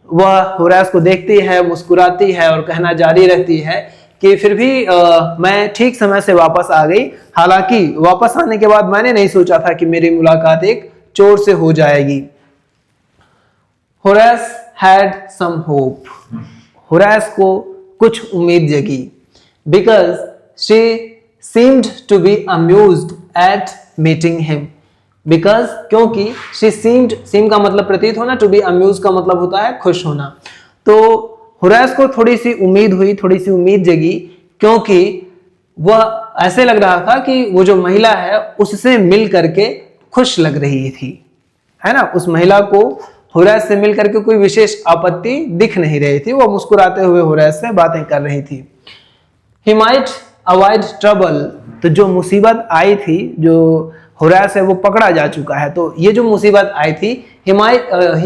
Speaker 1: वह होरेस को देखती है, मुस्कुराती है और कहना जारी रखती है कि फिर भी मैं ठीक समय से वापस आ गई। हालांकि वापस आने के बाद मैंने नहीं सोचा था कि मेरी मुलाकात एक चोर से हो जाएगी। Horace had some hope, Horace को कुछ उम्मीद जगी। Because she seemed to be amused at meeting him, because, क्योंकि शी सीम्ड, सीम का मतलब प्रतीत होना, टू बी अम्यूज का मतलब होता है खुश होना। तो होरेस को थोड़ी सी उम्मीद हुई, थोड़ी सी उम्मीद जगी, क्योंकि वह ऐसे लग रहा था कि वो जो महिला है उससे मिल करके खुश लग रही थी, है ना। उस महिला को होरेस से मिल करके कोई विशेष आपत्ति दिख नहीं रही थी। वो मुस्कुराते हुए होरेस से बातें कर रही थी। ही माइट अवॉइड ट्रबल, तो जो मुसीबत आई थी, जो होरेस है वो पकड़ा जा चुका है, तो ये जो मुसीबत आई थी, ही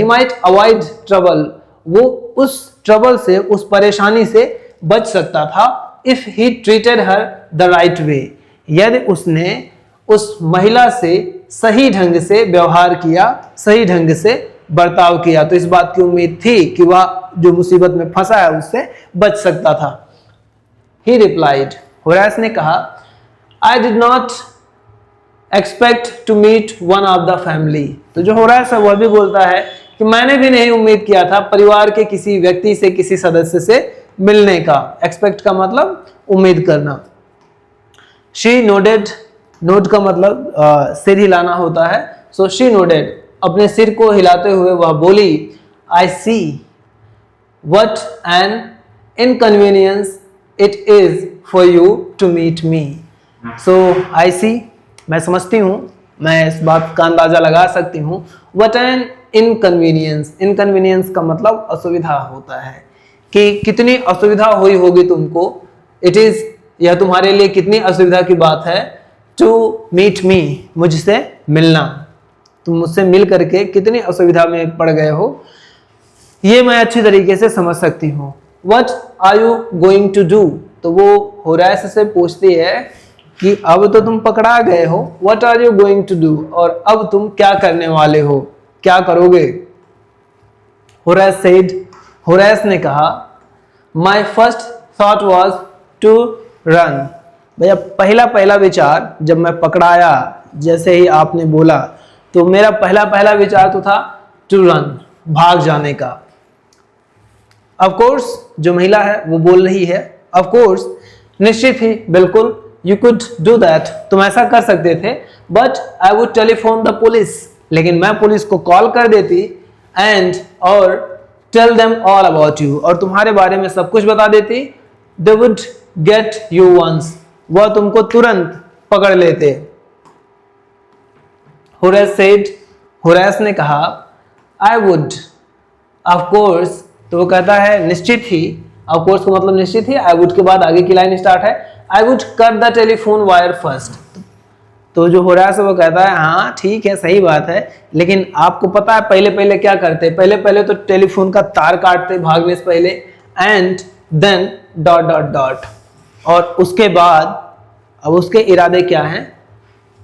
Speaker 1: माइट अवॉइड ट्रबल, वो उस ट्रबल से, उस परेशानी से बच सकता था। If he treated her the right way, यदि उसने उस महिला से सही ढंग से व्यवहार किया, सही ढंग से बर्ताव किया, तो इस बात की उम्मीद थी कि वह जो मुसीबत में फंसा है उससे बच सकता था। He replied, होरास ने कहा, I did not expect to meet one of the family। तो जो होरास है वह भी बोलता है कि मैंने भी नहीं उम्मीद किया था परिवार के किसी व्यक्ति से, किसी सदस्य से मिलने का। एक्सपेक्ट का मतलब उम्मीद करना। She nodded, नोड का मतलब सिर हिलाना होता है। So she nodded, अपने सिर को हिलाते हुए वह बोली, I see what an inconvenience it is for you to meet me। So I see, मैं समझती हूँ, मैं इस बात का अंदाजा लगा सकती हूँ। What an inconvenience, inconvenience का मतलब असुविधा होता है, कि कितनी असुविधा हुई होगी तुमको। It is, यह तुम्हारे लिए कितनी असुविधा की बात है। To meet me, मुझसे मिलना, तुम मुझसे मिल करके कितनी असुविधा में पड़ गए हो, ये मैं अच्छी तरीके से समझ सकती हूँ। What are you going to do? तो वो होरास से पूछती है कि अब तो तुम पकड़ा गए हो, What are you going to do? और अब तुम क्या करने वाले हो, क्या करोगे? होरास said, होरास ने कहा, My first thought was to run। भैया पहला विचार जब मैं पकड़ाया, जैसे ही आपने बोला, तो मेरा पहला विचार तो था टू रन, भाग जाने का। ऑफ कोर्स, जो महिला है वो बोल रही है, ऑफ कोर्स, निश्चित ही, बिल्कुल, यू कुड डू दैट, तुम ऐसा कर सकते थे, but I would telephone the police, लेकिन मैं पुलिस को कॉल कर देती, एंड और tell them all about you, और तुम्हारे बारे में सब कुछ बता देती, they would get you once, वह तुमको तुरंत पकड़ लेते। होरास सेड, होरास ने कहा, आई वुड, ऑफ कोर्स, तो वो कहता है निश्चित ही, ऑफ कोर्स का मतलब निश्चित ही, आई वुड के बाद आगे की लाइन स्टार्ट है, I would cut the telephone wire first. तो जो होरास है वो कहता है हाँ ठीक है, सही बात है, लेकिन आपको पता है पहले क्या करते, पहले तो टेलीफोन का तार काटते भागने से पहले, एंड देन ... और उसके बाद अब उसके इरादे क्या हैं।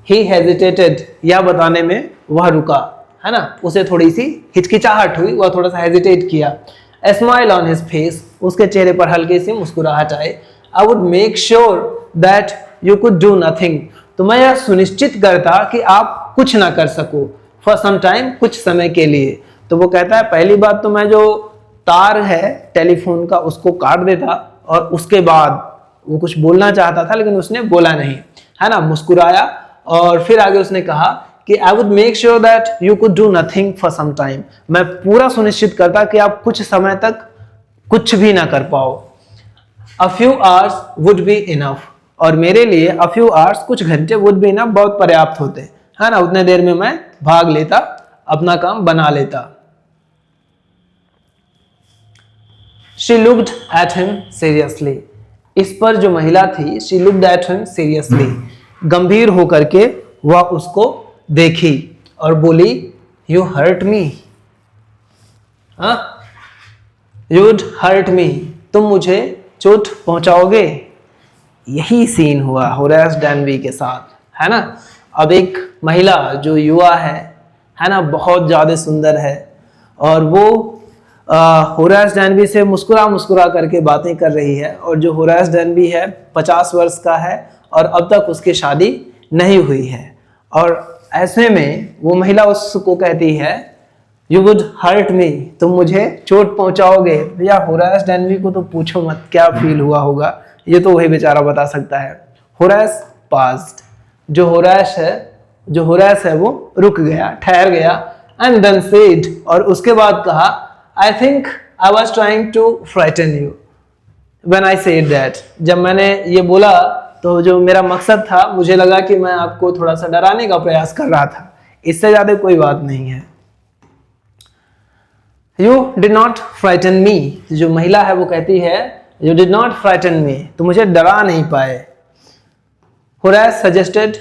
Speaker 1: He hesitated, यह बताने में वह रुका, है ना, उसे थोड़ी सी हिचकिचाहट हुई, वह थोड़ा सा हेजिटेट किया। A smile on his face, उसके चेहरे पर हल्की सी मुस्कुराहट आई। I would make sure that you could do nothing, तो मैं यह सुनिश्चित करता कि आप कुछ ना कर सको, for some time, कुछ समय के लिए। तो वो कहता है पहली बात तो मैं जो तार है टेलीफोन का उसको काट देता, और उसके बाद वो कुछ बोलना चाहता था लेकिन उसने बोला नहीं, है ना, मुस्कुराया, और फिर आगे उसने कहा कि I would make sure that you could do nothing for some time, मैं पूरा सुनिश्चित करता कि आप कुछ समय तक कुछ भी ना कर पाओ। A few hours would be enough, और मेरे लिए अ फ्यू आवर्स, कुछ घंटे, वुड बी इनफ, बहुत पर्याप्त होते, है ना, उतने देर में मैं भाग लेता, अपना काम बना लेता। She looked at him seriously, इस पर जो महिला थी, she looked at him seriously, गंभीर होकर के वह उसको देखी और बोली, you hurt me, हाँ, you would hurt me, तुम मुझे चोट पहुंचाओगे। यही सीन हुआ होरास डैनबी के साथ, है ना। अब एक महिला जो युवा है ना, बहुत ज़्यादा सुंदर है, और वो होरास डैनबी से मुस्कुरा करके बातें कर रही है, और जो होरास डैनबी है 50 वर्ष का है और अब तक उसकी शादी नहीं हुई है, और ऐसे में वो महिला उसको कहती है यू वुड हर्ट मी, तुम मुझे चोट पहुंचाओगे। भैया होरास डैनबी को तो पूछो मत क्या फील हुआ होगा, ये तो वही बेचारा बता सकता है। होरास पास्ड, जो होरास है वो रुक गया, ठहर गया, एंड देन सेड, और उसके बाद कहा, I think I was trying to frighten you when I said that, जब मैंने ये बोला तो जो मेरा मकसद था, मुझे लगा कि मैं आपको थोड़ा सा डराने का प्रयास कर रहा था, इससे ज्यादा कोई बात नहीं है। You did not frighten me, जो महिला है वो कहती है You did not frighten me, तो मुझे डरा नहीं पाए। होरास suggested,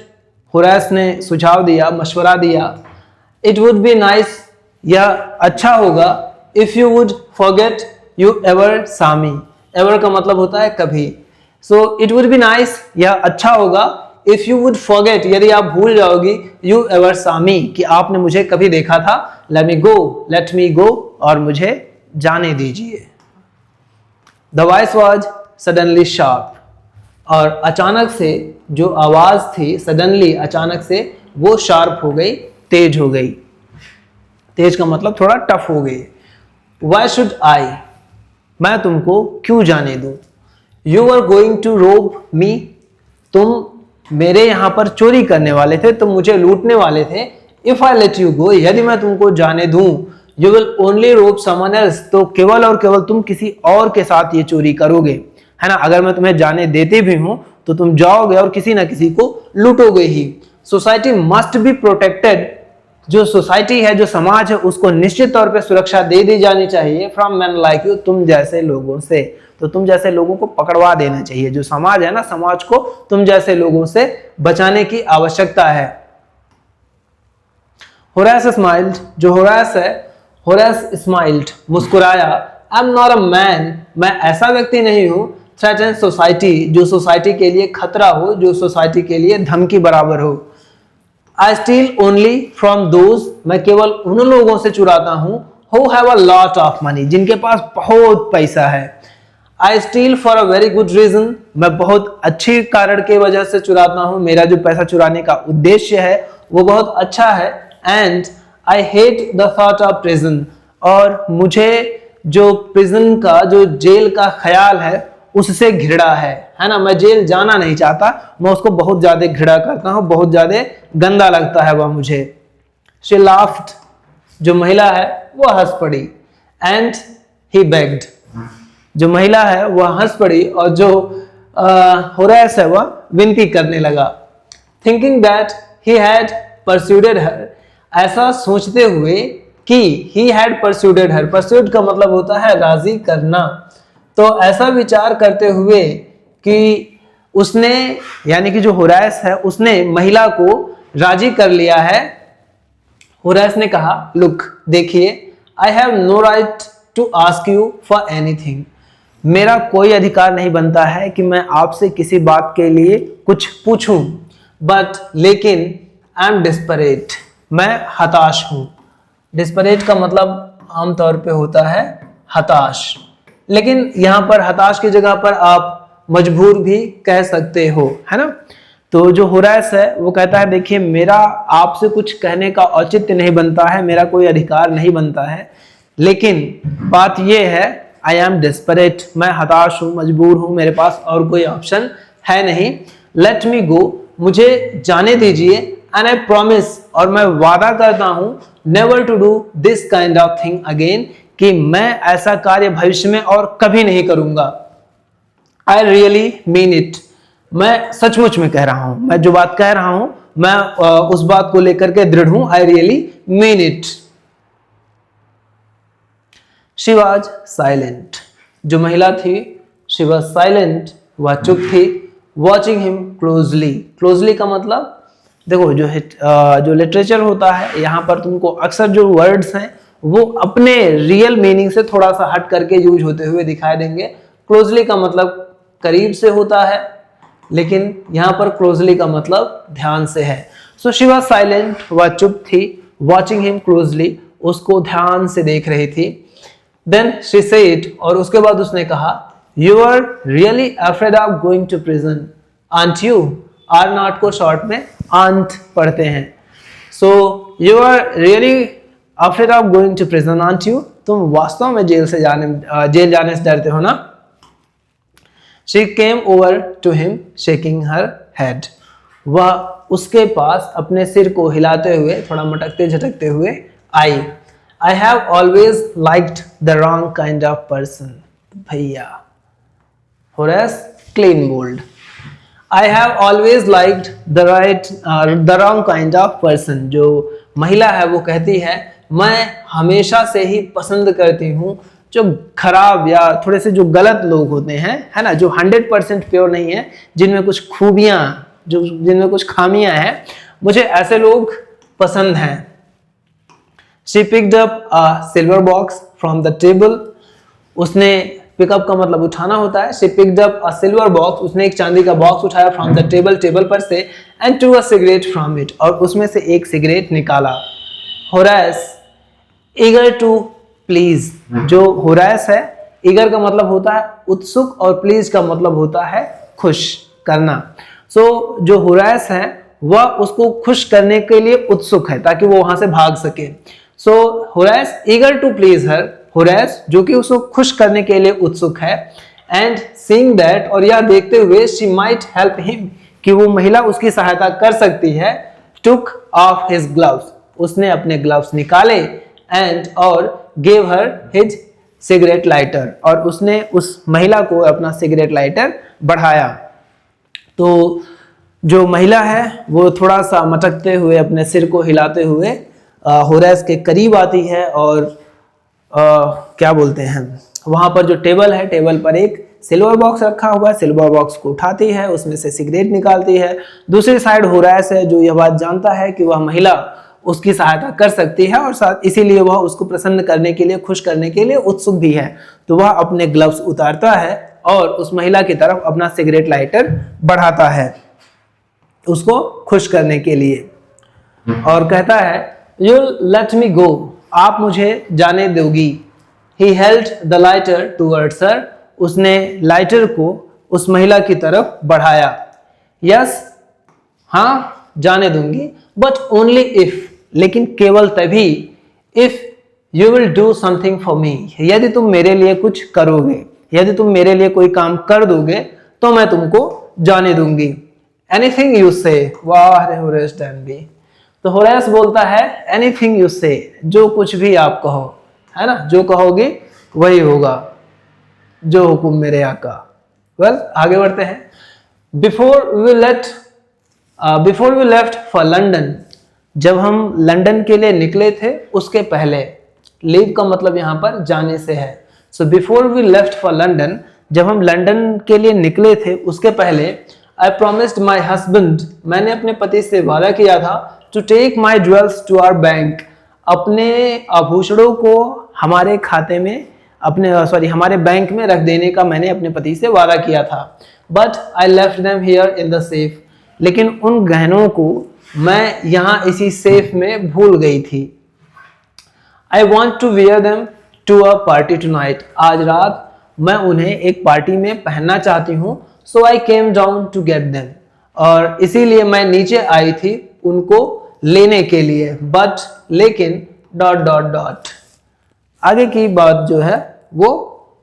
Speaker 1: होरास ने सुझाव दिया, मशवरा दिया, It would be nice, यह अच्छा होगा, If you would forget you ever saw me, ever का मतलब होता है कभी, so it would be nice, यह अच्छा होगा इफ यू वुड फॉरगेट, यदि आप भूल जाओगी, यू एवर सा मी, कि आपने मुझे कभी देखा था, लेट मी गो, और मुझे जाने दीजिए। The voice was suddenly sharp, और अचानक से जो आवाज थी, सडनली अचानक से, वो शार्प हो गई, तेज हो गई। तेज का मतलब थोड़ा टफ हो गई। वाई शुड आई, मैं तुमको क्यों जाने दूं। यू आर गोइंग टू रोब मी, तुम मेरे यहां पर चोरी करने वाले थे, तुम मुझे लूटने वाले थे। If I let you go, यदि मैं तुमको जाने दूं, यू विल ओनली रोब समवन एल्स, तो केवल और केवल तुम किसी और के साथ ये चोरी करोगे, है ना। अगर मैं तुम्हें जाने देते भी हूं तो तुम जाओगे और किसी ना किसी को लूटोगे ही। सोसाइटी मस्ट बी प्रोटेक्टेड, जो सोसाइटी है, जो समाज है, उसको निश्चित तौर पे सुरक्षा दे दी जानी चाहिए फ्रॉम मैन लाइक यू, तुम जैसे लोगों से। तो तुम जैसे लोगों को पकड़वा देना चाहिए। जो समाज है ना, समाज को तुम जैसे लोगों से बचाने की आवश्यकता है। होरेस स्माइल्ड, जो होरेस है, होरेस स्माइल्ड, मुस्कुराया। I am not a man, मैं ऐसा व्यक्ति नहीं हूं, थ्रेटन सोसाइटी, जो सोसाइटी के लिए खतरा हो, जो सोसाइटी के लिए धमकी बराबर हो। I steal only from those, मैं केवल उन लोगों से चुराता हूं, who have a lot of money, जिनके पास बहुत पैसा है। I steal for a very good reason, मैं बहुत अच्छी कारण की वजह से चुराता हूं, मेरा जो पैसा चुराने का उद्देश्य है वो बहुत अच्छा है। And I hate the thought of prison, और मुझे जो प्रिजन का, जो जेल का ख्याल है, उससे घृणा है ना। मैं जेल जाना नहीं चाहता, मैं उसको बहुत ज्यादा घृणा करता हूं, बहुत ज्यादा गंदा लगता है वह मुझे। शी लाफ्ड, जो महिला है वह हंस पड़ी। एंड ही बेग्ड, जो महिला है वह हंस पड़ी, और जो होरेस है वह विनती करने लगा। थिंकिंग दैट ही हैड परस्यूडेड हर, ऐसा सोचते हुए कि ही हैड परस्यूडेड हर, परस्यूड का मतलब होता है राजी करना। तो ऐसा विचार करते हुए कि उसने, यानी कि जो होरेस है, उसने महिला को राजी कर लिया है। होरेस ने कहा, लुक, देखिए, I have no right to ask you for anything, मेरा कोई अधिकार नहीं बनता है कि मैं आपसे किसी बात के लिए कुछ पूछूं, बट लेकिन आई एम डिस्परेट, मैं हताश हूं। डिस्परेट का मतलब आमतौर पे होता है हताश, लेकिन यहां पर हताश की जगह पर आप मजबूर भी कह सकते हो, है ना। तो जो होरेस है वो कहता है, देखिए, मेरा आपसे कुछ कहने का औचित्य नहीं बनता है, मेरा कोई अधिकार नहीं बनता है, लेकिन बात यह है, आई एम डेस्परेट, मैं हताश हूं, मजबूर हूं, मेरे पास और कोई ऑप्शन है नहीं। लेट मी गो, मुझे जाने दीजिए। एंड आई प्रॉमिस, और मैं वादा करता हूं, never to do this kind of thing again, कि मैं ऐसा कार्य भविष्य में और कभी नहीं करूंगा। आई रियली मीन इट, मैं सचमुच में कह रहा हूं, मैं जो बात कह रहा हूं मैं उस बात को लेकर के दृढ़ हूं। I really mean it. She was silent, जो महिला थी, शी वॉज साइलेंट, वह चुप थी। वॉचिंग हिम क्लोजली, क्लोजली का मतलब देखो, जो लिटरेचर होता है, यहाँ पर तुमको अक्सर जो वर्ड्स हैं वो अपने रियल मीनिंग से थोड़ा सा हट करके यूज होते हुए दिखाई देंगे। क्लोजली का मतलब करीब से होता है, लेकिन यहाँ पर क्लोजली का मतलब ध्यान से है। सो शी वॉज साइलेंट, वह चुप थी। वॉचिंग हिम क्लोजली, उसको ध्यान से देख रही थी। देन शी सेड, और उसके बाद उसने कहा, you are really afraid of going to prison, aren't you. Are not को शॉर्ट में आंट पढ़ते हैं। So you are really afraid of going to prison, aren't you, तुम वास्तव में जेल जाने से डरते हो ना। She came over to him shaking her head, वह उसके पास अपने सिर को हिलाते हुए, थोड़ा मटकते झटकते हुए आई। I have always liked the wrong kind of person. भैया, Horace clean bold. I have always liked the wrong kind of person. जो महिला है वो कहती है, मैं हमेशा से ही पसंद करती हूँ जो खराब या थोड़े से जो गलत लोग होते हैं, है ना, जो 100% प्योर नहीं है, जिनमें कुछ खूबियां, जिनमें कुछ खामियां हैं, मुझे ऐसे लोग पसंद हैं। She picked up a silver box from the table. उसने पिकअप का मतलब उठाना होता है। She picked up a silver box, उसने एक चांदी का बॉक्स उठाया फ्रॉम द टेबल, टेबल पर से, and took a cigarette from it, और उसमें से एक सिगरेट निकाला। होरास ईगर टू प्लीज, जो होरास है, ईगर का मतलब होता है उत्सुक और प्लीज का मतलब होता है खुश करना। सो जो होरास है वह उसको खुश करने के लिए उत्सुक है ताकि वो वहां से भाग सके। सो Horace eager to please her, Horace जो कि उसको खुश करने के लिए उत्सुक है, एंड सीइंग दैट, और यह देखते हुए, शी माइट हेल्प हिम, कि वो महिला उसकी सहायता कर सकती है, टुक ऑफ हिज ग्लव्स, उसने अपने ग्लव्स निकाले, एंड और gave her his cigarette lighter, और उसने उस महिला को अपना सिगरेट लाइटर बढ़ाया। तो जो महिला है वो थोड़ा सा मटकते हुए अपने सिर को हिलाते हुए होरास के करीब आती है, और क्या बोलते हैं, वहां पर जो टेबल है, टेबल पर एक सिल्वर बॉक्स रखा हुआ है, सिल्वर बॉक्स को उठाती है, उसमें से सिगरेट निकालती है। दूसरी साइड होरास है जो यह बात जानता है कि वह महिला उसकी सहायता कर सकती है, और साथ इसीलिए वह उसको प्रसन्न करने के लिए, खुश करने के लिए उत्सुक भी है। तो वह अपने ग्लव्स उतारता है और उस महिला की तरफ अपना सिगरेट लाइटर बढ़ाता है उसको खुश करने के लिए, और कहता है, यू लेट मी गो, आप मुझे जाने दोगी। He held the lighter towards her, उसने लाइटर को उस महिला की तरफ बढ़ाया। यस, हाँ जाने दूंगी, बट ओनली इफ, लेकिन केवल तभी, if you will do something for me, यदि तुम मेरे लिए कुछ करोगे, यदि तुम मेरे लिए कोई काम कर दोगे तो मैं तुमको जाने दूंगी। एनीथिंग यू से, वाह होरास डैनबी। तो होरास बोलता है एनीथिंग यू से, जो कुछ भी आप कहो, है ना, जो कहोगे वही होगा, जो हुक्म मेरे आका। वेल, आगे बढ़ते हैं। Before we left for London, जब हम लंदन के लिए निकले थे उसके पहले, लीव का मतलब यहाँ पर जाने से है। So before we left for London, जब हम लंदन के लिए निकले थे उसके पहले, आई प्रोमिस्ड माई हस्बैंड, मैंने अपने पति से वादा किया था, to take my jewels to our bank, अपने आभूषणों को हमारे खाते में, हमारे बैंक में रख देने का मैंने अपने पति से वादा किया था। But I left them here in the safe, लेकिन उन गहनों को मैं यहाँ इसी सेफ में भूल गई थी। I want to wear them to a party tonight, आज रात मैं उन्हें एक पार्टी में पहनना चाहती हूँ। So I came down to get them, और इसीलिए मैं नीचे आई थी उनको लेने के लिए। बट, लेकिन, डॉट डॉट डॉट, आगे की बात जो है वो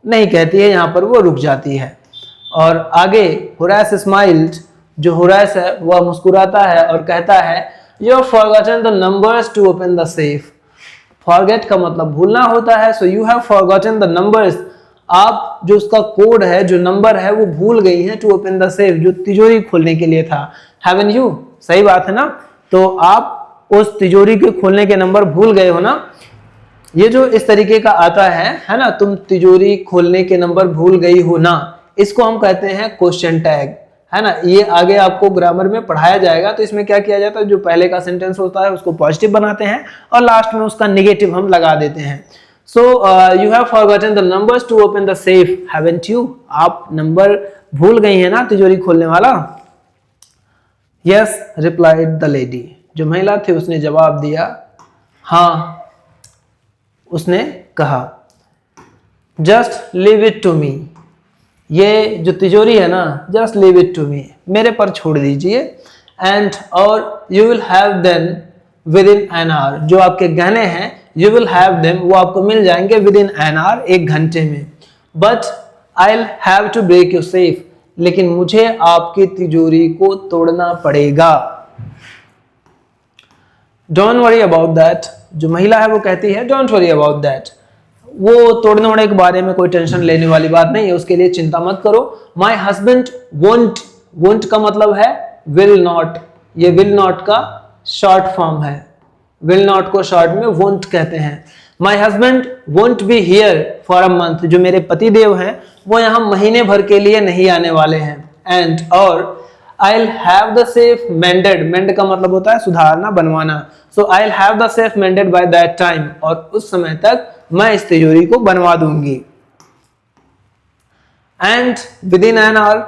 Speaker 1: नहीं कहती है, यहाँ पर वो रुक जाती है। और आगे होरास स्माइल्ड, जो होरास है वह मुस्कुराता है और कहता है, you have forgotten the numbers to open the safe, forget का मतलब भूलना होता है। So you have forgotten the numbers, आप जो उसका कोड है, जो नंबर है, वो भूल गई हैं, टू ओपन द सेफ, जो तिजोरी खोलने के लिए था। हैवन यू, सही बात है ना, तो आप उस तिजोरी के खोलने के नंबर भूल गए हो ना। ये जो इस तरीके का आता है ना, तुम तिजोरी खोलने के नंबर भूल गई हो ना, इसको हम कहते हैं क्वेश्चन टैग, है ना। ये आगे आपको ग्रामर में पढ़ाया जाएगा। तो इसमें क्या किया जाता है, जो पहले का सेंटेंस होता है उसको पॉजिटिव बनाते हैं और लास्ट में उसका नेगेटिव हम लगा देते हैं। So you have forgotten the numbers to open the safe, haven't you, आप नंबर भूल गई है ना तिजोरी खोलने वाला। यस, रिप्लाइड द लेडी, जो महिला थी उसने जवाब दिया, हाँ, उसने कहा। Just leave it to me, ये जो तिजोरी है ना, just leave it to me, मेरे पर छोड़ दीजिए। एंड, और you will have them within an hour, जो आपके गहने हैं, यू विल हैव देम, वो आपको मिल जाएंगे विद इन एन आवर, एक घंटे में। But I will have to break your safe, लेकिन मुझे आपकी तिजोरी को तोड़ना पड़ेगा। डोंट वरी अबाउट दैट, जो महिला है वो कहती है, डोंट वरी अबाउट दैट, वो तोड़ने वोड़ने के बारे में कोई टेंशन लेने वाली बात नहीं है, उसके लिए चिंता मत करो। माई हस्बैंड वोंट, वोंट का मतलब है विल नॉट, ये विल नॉट का शॉर्ट फॉर्म है, विल नॉट को शॉर्ट में वोंट कहते हैं। My husband won't be here for a month, जो मेरे पति देव हैं वो यहाँ महीने भर के लिए नहीं आने वाले हैं। एंड, और I'll have the safe mended, mend का मतलब होता है सुधारना, बनवाना। So I'll have the safe mended by that time, और उस समय तक मैं इस तिजोरी को बनवा दूंगी। And with in an our,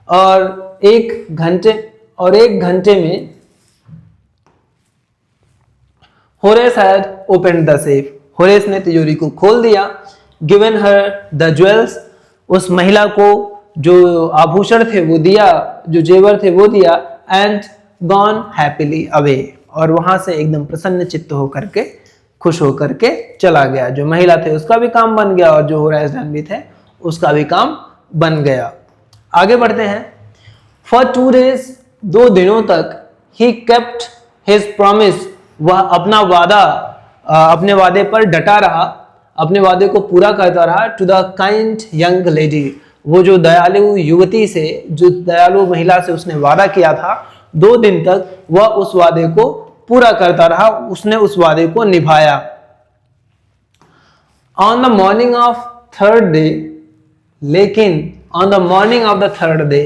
Speaker 1: और एक घंटे में Horace had opened the safe, Horace ने तिजोरी को खोल दिया, गिवन हर द ज्वेल्स, उस महिला को जो आभूषण थे वो दिया, जो जेवर थे वो दिया, एंड गॉन हैप्पीली अवे, और वहां से एकदम प्रसन्न चित्त होकर के, खुश होकर के चला गया। जो महिला थे उसका भी काम बन गया और जो होरेस डैनबी थे उसका भी काम बन गया। आगे बढ़ते हैं। फॉर 2 days, 2 दिनों तक, ही केप्ट हिज प्रॉमिस, वह अपना वादा, अपने वादे पर डटा रहा, अपने वादे को पूरा करता रहा, to the kind young lady, वो जो दयालु युवती से, जो दयालु महिला से उसने वादा किया था, 2 दिन तक वह उस वादे को पूरा करता रहा, उसने उस वादे को निभाया। On the morning of 3rd day, लेकिन on the morning of the 3rd day,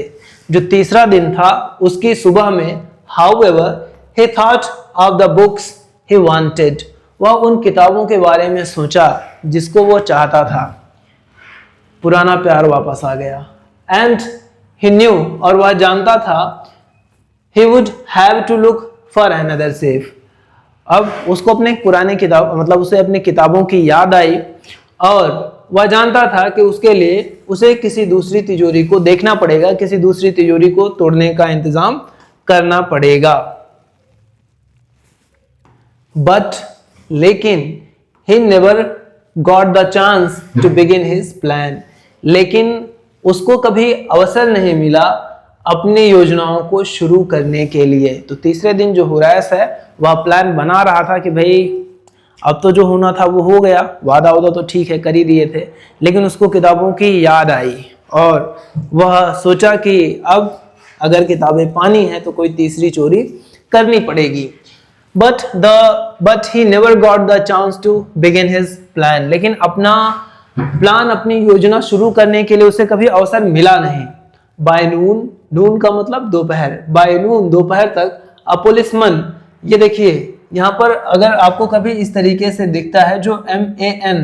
Speaker 1: जो तीसरा दिन था, उसकी सुबह में, however he thought of the books he wanted, वह उन किताबों के बारे में सोचा जिसको वो चाहता था, पुराना प्यार वापस आ गया। एंड he knew, और वह जानता था, he would have to look for another safe, अब उसको अपने पुराने किताब, मतलब उसे अपनी किताबों की याद आई, और वह जानता था कि उसके लिए उसे किसी दूसरी तिजोरी को देखना पड़ेगा, किसी दूसरी तिजोरी को तोड़ने का इंतजाम करना पड़ेगा। बट लेकिन he never got the chance to begin his plan, लेकिन उसको कभी अवसर नहीं मिला अपनी योजनाओं को शुरू करने के लिए। तो तीसरे दिन जो होरेस है वह प्लान बना रहा था कि भाई अब तो जो होना था वो हो गया, वादा तो ठीक है कर ही दिए थे, लेकिन उसको किताबों की याद आई और वह सोचा कि अब अगर किताबें पानी है तो कोई तीसरी चोरी करनी पड़ेगी। But he never got the chance to begin his plan, लेकिन अपना प्लान, अपनी योजना शुरू करने के लिए उसे कभी अवसर मिला नहीं। By noon, नून का मतलब दोपहर, by noon दोपहर तक, a policeman, ये देखिए यहाँ पर अगर आपको कभी इस तरीके से दिखता है जो MAN,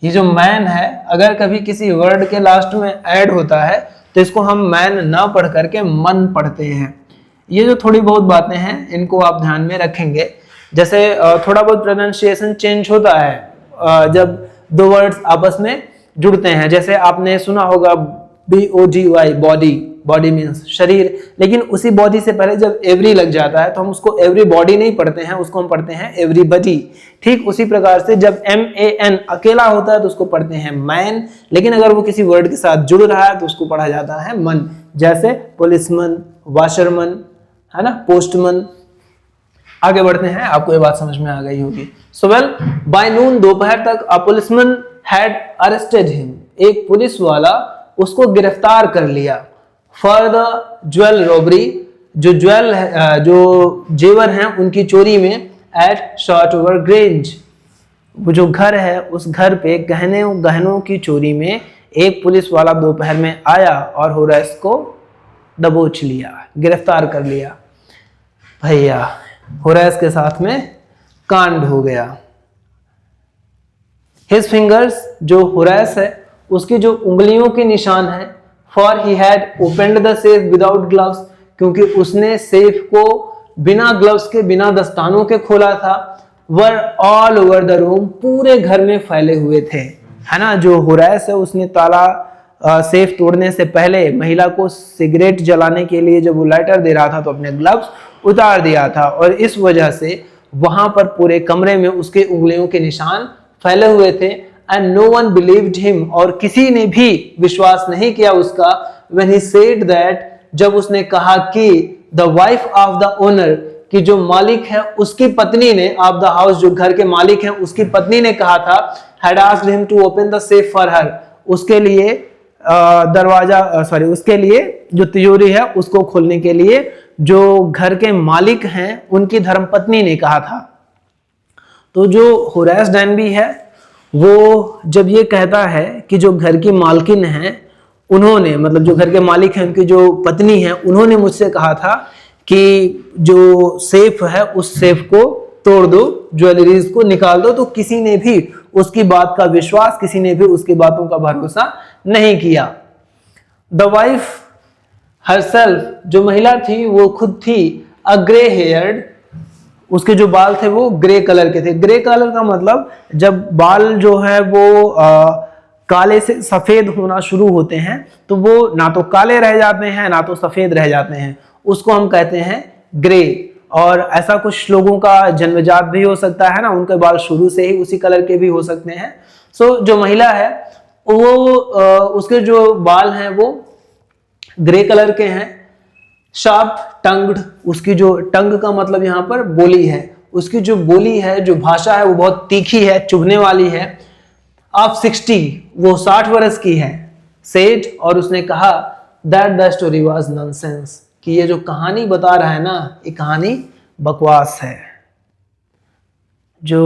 Speaker 1: ये जो मैन है, अगर कभी किसी वर्ड के लास्ट में ऐड होता है तो इसको हम मैन ना पढ़ करके मन पढ़ते हैं। ये जो थोड़ी बहुत बातें हैं इनको आप ध्यान में रखेंगे। जैसे थोड़ा बहुत प्रोनाउंसिएशन चेंज होता है जब 2 वर्ड्स आपस में जुड़ते हैं। जैसे आपने सुना होगा BODY, बॉडी, बॉडी मीन्स शरीर, लेकिन उसी बॉडी से पहले जब एवरी लग जाता है तो हम उसको एवरी बॉडी नहीं पढ़ते हैं, उसको हम पढ़ते हैं एवरीबॉडी। ठीक उसी प्रकार से जब MAN अकेला होता है तो उसको पढ़ते हैं मैन, लेकिन अगर वो किसी वर्ड के साथ जुड़ रहा है तो उसको पढ़ा जाता है मन। जैसे पुलिसमैन, वाशरमैन, है ना, पोस्टमैन। आगे बढ़ते हैं, आपको ये बात समझ में आ गई होगी। सो वेल, बाय नून दोपहर तक a policeman had arrested him, एक पुलिस वाला उसको गिरफ्तार कर लिया। फॉर द ज्वेल रॉबरी, जो जो जेवर हैं उनकी चोरी में, एट शॉर्टओवर ग्रेंज, वो जो घर है उस घर पे गहनों की चोरी में एक पुलिस वाला दोपहर में आया और होरेस को दबोच लिया, गिरफ्तार कर लिया। भैया होरेस के साथ में कांड हो गया। हिज फिंगर्स, जो होरेस है उसकी जो उंगलियों के निशान है, for he had opened the safe without gloves, क्योंकि उसने सेफ को बिना ग्लव्स के, बिना दस्तानों के खोला था। Were all over the room, पूरे घर में फैले हुए थे, है ना। जो होरेस है उसने ताला सेफ तोड़ने से पहले महिला को सिगरेट जलाने के लिए जब वो लाइटर दे रहा था तो अपने ग्लव्स उतार दिया था, और इस वजह से वहां पर पूरे कमरे में उसके उंगलियों के निशान फैले हुए थे। And no one believed him, और किसी ने भी विश्वास नहीं किया उसका, व्हेन ही सेड दैट, जब उसने कहा कि the wife of the owner, कि जो मालिक है उसकी पत्नी ने, ऑफ द हाउस, जो घर के मालिक हैं उसकी पत्नी ने कहा था, had asked him to open the safe for her, उसके लिए उसके लिए जो तिजोरी है उसको खोलने के लिए जो घर के मालिक हैं उनकी धर्मपत्नी ने कहा था। तो जो होरेस डैनबी है वो जब ये कहता है कि जो घर की मालकिन है उन्होंने, मतलब जो घर के मालिक हैं उनकी जो पत्नी है, उन्होंने मुझसे कहा था कि जो सेफ है उस सेफ को तोड़ दो, ज्वेलरीज को निकाल दो, तो किसी ने भी उसकी बात का विश्वास, किसी ने भी उसकी बातों का भरोसा नहीं किया। द वाइफ हरसेल्फ, जो महिला थी वो खुद थी अ ग्रे हेयर्ड, उसके जो बाल थे वो ग्रे कलर के थे। ग्रे कलर का मतलब जब बाल जो है वो काले से सफेद होना शुरू होते हैं तो वो ना तो काले रह जाते हैं ना तो सफेद रह जाते हैं, उसको हम कहते हैं ग्रे। और ऐसा कुछ लोगों का जन्मजात भी हो सकता है ना, उनके बाल शुरू से ही उसी कलर के भी हो सकते हैं। सो जो महिला है वो उसके जो बाल हैं वो ग्रे कलर के हैं। शार्प टंग्ड, उसकी जो टंग का मतलब यहाँ पर बोली है, उसकी जो बोली है, जो भाषा है वो बहुत तीखी है, चुभने वाली है। ऑफ 60, वो 60 वर्ष की है। सेड, और उसने कहा that the story was nonsense, कि ये जो कहानी बता रहा है ना, ये कहानी बकवास है। जो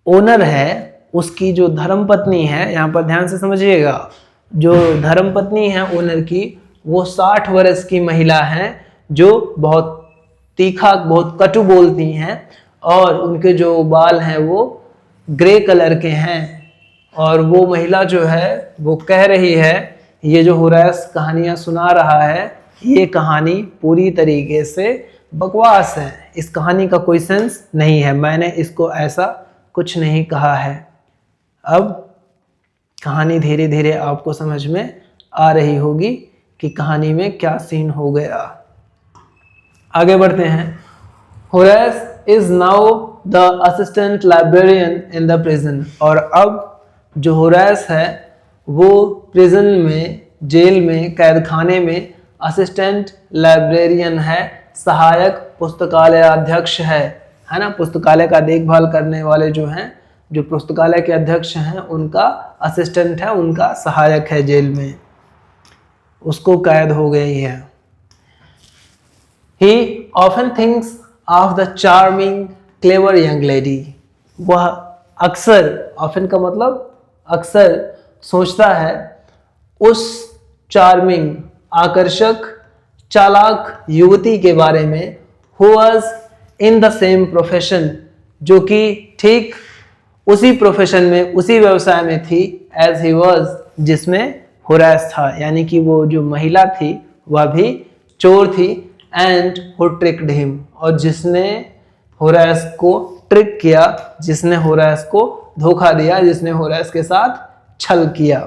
Speaker 1: ओनर है उसकी जो धर्मपत्नी है, यहाँ पर ध्यान से समझिएगा, जो धर्मपत्नी है ओनर की, वो 60 वर्ष की महिला है जो बहुत तीखा, बहुत कटु बोलती हैं, और उनके जो बाल हैं वो ग्रे कलर के हैं। और वो महिला जो है वो कह रही है, ये जो होरेस कहानियां सुना रहा है, ये कहानी पूरी तरीके से बकवास है, इस कहानी का कोई सेंस नहीं है, मैंने इसको ऐसा कुछ नहीं कहा है। अब कहानी धीरे धीरे आपको समझ में आ रही होगी कि कहानी में क्या सीन हो गया। आगे बढ़ते हैं। Horace is now the assistant librarian in the prison, और अब जो होरेस है वो प्रिजन में, जेल में, कैद खाने में असिस्टेंट लाइब्रेरियन है, सहायक पुस्तकालय अध्यक्ष है ना। पुस्तकालय का देखभाल करने वाले जो हैं, जो पुस्तकालय के अध्यक्ष हैं, उनका असिस्टेंट है, उनका सहायक है जेल में, उसको कैद हो गई है। He often thinks of the charming, clever young lady. वह अक्सर, often का मतलब अक्सर, सोचता है उस चार्मिंग, आकर्षक, चालाक युवती के बारे में, who was in the same profession, जो कि ठीक उसी प्रोफेशन में, उसी व्यवसाय में थी, as he was, जिसमें होरेस था। यानी कि वो जो महिला थी वह भी चोर थी, and who tricked him, और जिसने होरेस को ट्रिक किया, जिसने होरेस को धोखा दिया, जिसने होरेस के साथ छल किया।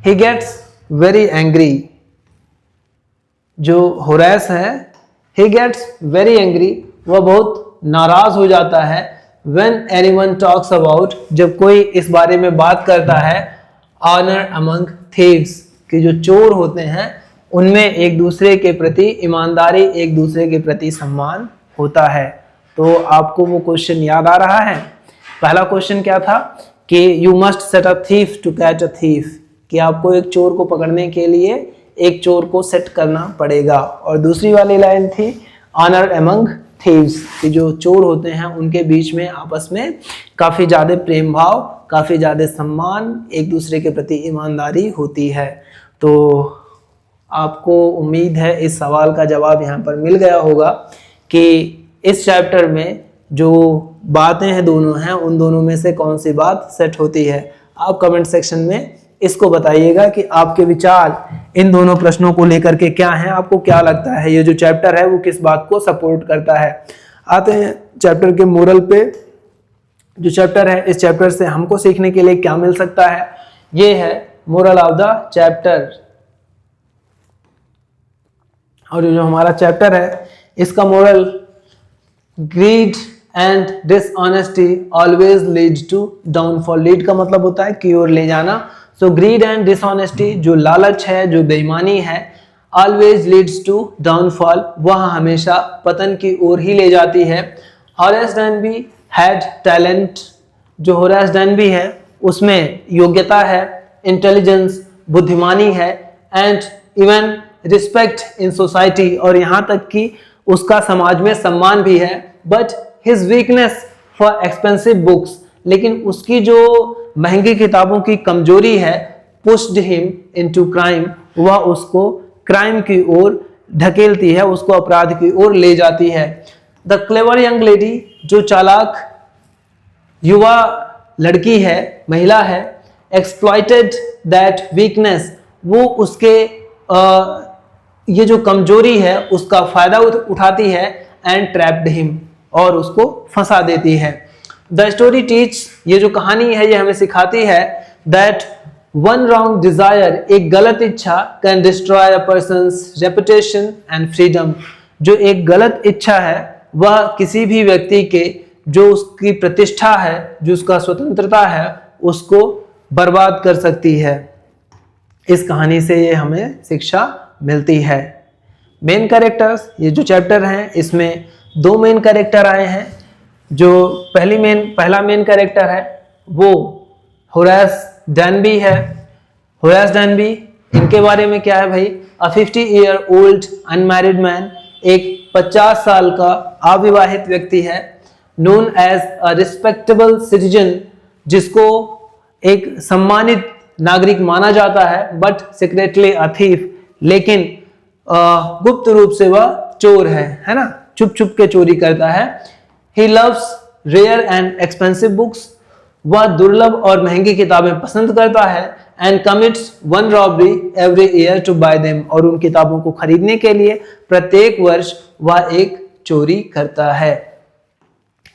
Speaker 1: He gets very angry, जो होरेस है, he gets very angry, वह बहुत नाराज हो जाता है, when anyone talks about, जब कोई इस बारे में बात करता है, honor among thieves, कि जो चोर होते हैं उनमें एक दूसरे के प्रति ईमानदारी, एक दूसरे के प्रति सम्मान होता है। तो आपको वो क्वेश्चन याद आ रहा है? पहला क्वेश्चन क्या था कि you must set a thief to catch a thief, कि आपको एक चोर को पकड़ने के लिए एक चोर को सेट करना पड़ेगा। और दूसरी वाली लाइन थी ऑनर अमंग थीव्स, कि जो चोर होते हैं उनके बीच में आपस में काफ़ी ज़्यादा प्रेम भाव, काफ़ी ज़्यादा सम्मान, एक दूसरे के प्रति ईमानदारी होती है। तो आपको उम्मीद है इस सवाल का जवाब यहाँ पर मिल गया होगा कि इस चैप्टर में जो बातें हैं दोनों हैं, उन दोनों में से कौन सी बात सेट होती है। आप कमेंट सेक्शन में इसको बताइएगा कि आपके विचार इन दोनों प्रश्नों को लेकर के क्या हैं, आपको क्या लगता है ये जो चैप्टर है वो किस बात को सपोर्ट करता है। आते हैं चैप्टर के मोरल पे। जो चैप्टर है, इस चैप्टर से हमको सीखने के लिए क्या मिल सकता है, ये है मोरल ऑफ द चैप्टर। और जो हमारा चैप्टर है इसका moral, greed and dishonesty always lead to downfall. Lead का मतलब होता है की ओर ले जाना। सो ग्रीड एंड डिसऑनेस्टी, जो लालच है, जो बेईमानी है, ऑलवेज लीड्स टू डाउनफॉल, वह हमेशा पतन की ओर ही ले जाती है। होरेस डैनबी हैड टैलेंट, जो होरेस डैनबी है उसमें योग्यता है, इंटेलिजेंस, बुद्धिमानी है, and even respect in society, और यहाँ तक कि उसका समाज में सम्मान भी है। But his weakness for expensive books, लेकिन उसकी जो महंगी किताबों की कमजोरी है, पुश्ड हिम इनटू क्राइम, वह उसको क्राइम की ओर ढकेलती है, उसको अपराध की ओर ले जाती है। द क्लेवर यंग लेडी, जो चालाक युवा लड़की है, महिला है, एक्सप्लॉइटेड दैट वीकनेस, वो उसके ये जो कमजोरी है उसका फायदा उठाती है, एंड ट्रैप्ड हिम, और उसको फंसा देती है। द स्टोरी टीच, ये जो कहानी है ये हमें सिखाती है दैट वन रॉन्ग डिजायर, एक गलत इच्छा, can destroy a persons reputation and freedom, जो एक गलत इच्छा है वह किसी भी व्यक्ति के जो उसकी प्रतिष्ठा है, जो उसका स्वतंत्रता है, उसको बर्बाद कर सकती है। इस कहानी से ये हमें शिक्षा मिलती है। मेन कैरेक्टर्स, ये जो चैप्टर हैं इसमें 2 मेन कैरेक्टर आए हैं। जो पहला मेन कैरेक्टर है वो होरेस डैनबी है। होरेस डैनबी, इनके बारे में क्या है भाई, अ 50-year-old अनमैरिड मैन, एक 50 साल का अविवाहित व्यक्ति है, known as a respectable citizen, जिसको एक सम्मानित नागरिक माना जाता है, बट सीक्रेटली अ थीफ, लेकिन गुप्त रूप से वह चोर है ना, छुप छुप के चोरी करता है। He loves rare and expensive books, वह दुर्लभ और महंगी किताबें पसंद करता है, and commits 1 robbery every year to buy them, और उन किताबों को खरीदने के लिए प्रत्येक वर्ष वह एक चोरी करता है।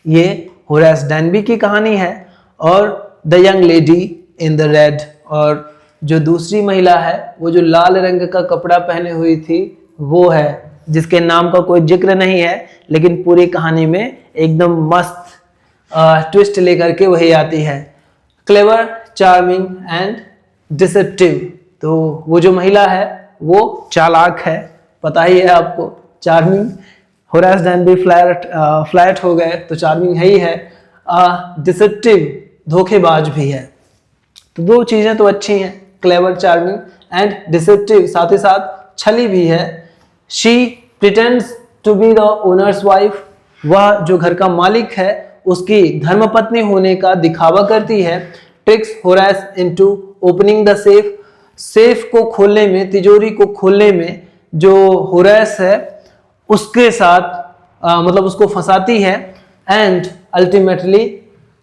Speaker 1: ये होरेस डैनबी की कहानी है। और the young lady in the red, और जो दूसरी महिला है वो जो लाल रंग का कपड़ा पहने हुई थी वो है, जिसके नाम का कोई जिक्र नहीं है, लेकिन पूरी कहानी में एकदम मस्त ट्विस्ट लेकर के वही आती है। क्लेवर, चार्मिंग एंड डिसेप्टिव, तो वो जो महिला है वो चालाक है, पता ही है आपको। चार्मिंग, होरेस डैनबी फ्लैट हो गए तो चार्मिंग है ही है। डिसेप्टिव, धोखेबाज भी है। तो 2 चीजें तो अच्छी हैं, क्लेवर, चार्मिंग एंड डिसेप्टिव, साथ ही साथ छली भी है। She pretends to be the owner's wife, वह जो घर का मालिक है उसकी धर्मपत्नी होने का दिखावा करती है। Tricks Horace into opening the safe, safe को खोलने में, तिजोरी को खोलने में जो होरेस है उसके साथ मतलब उसको फंसाती है। And ultimately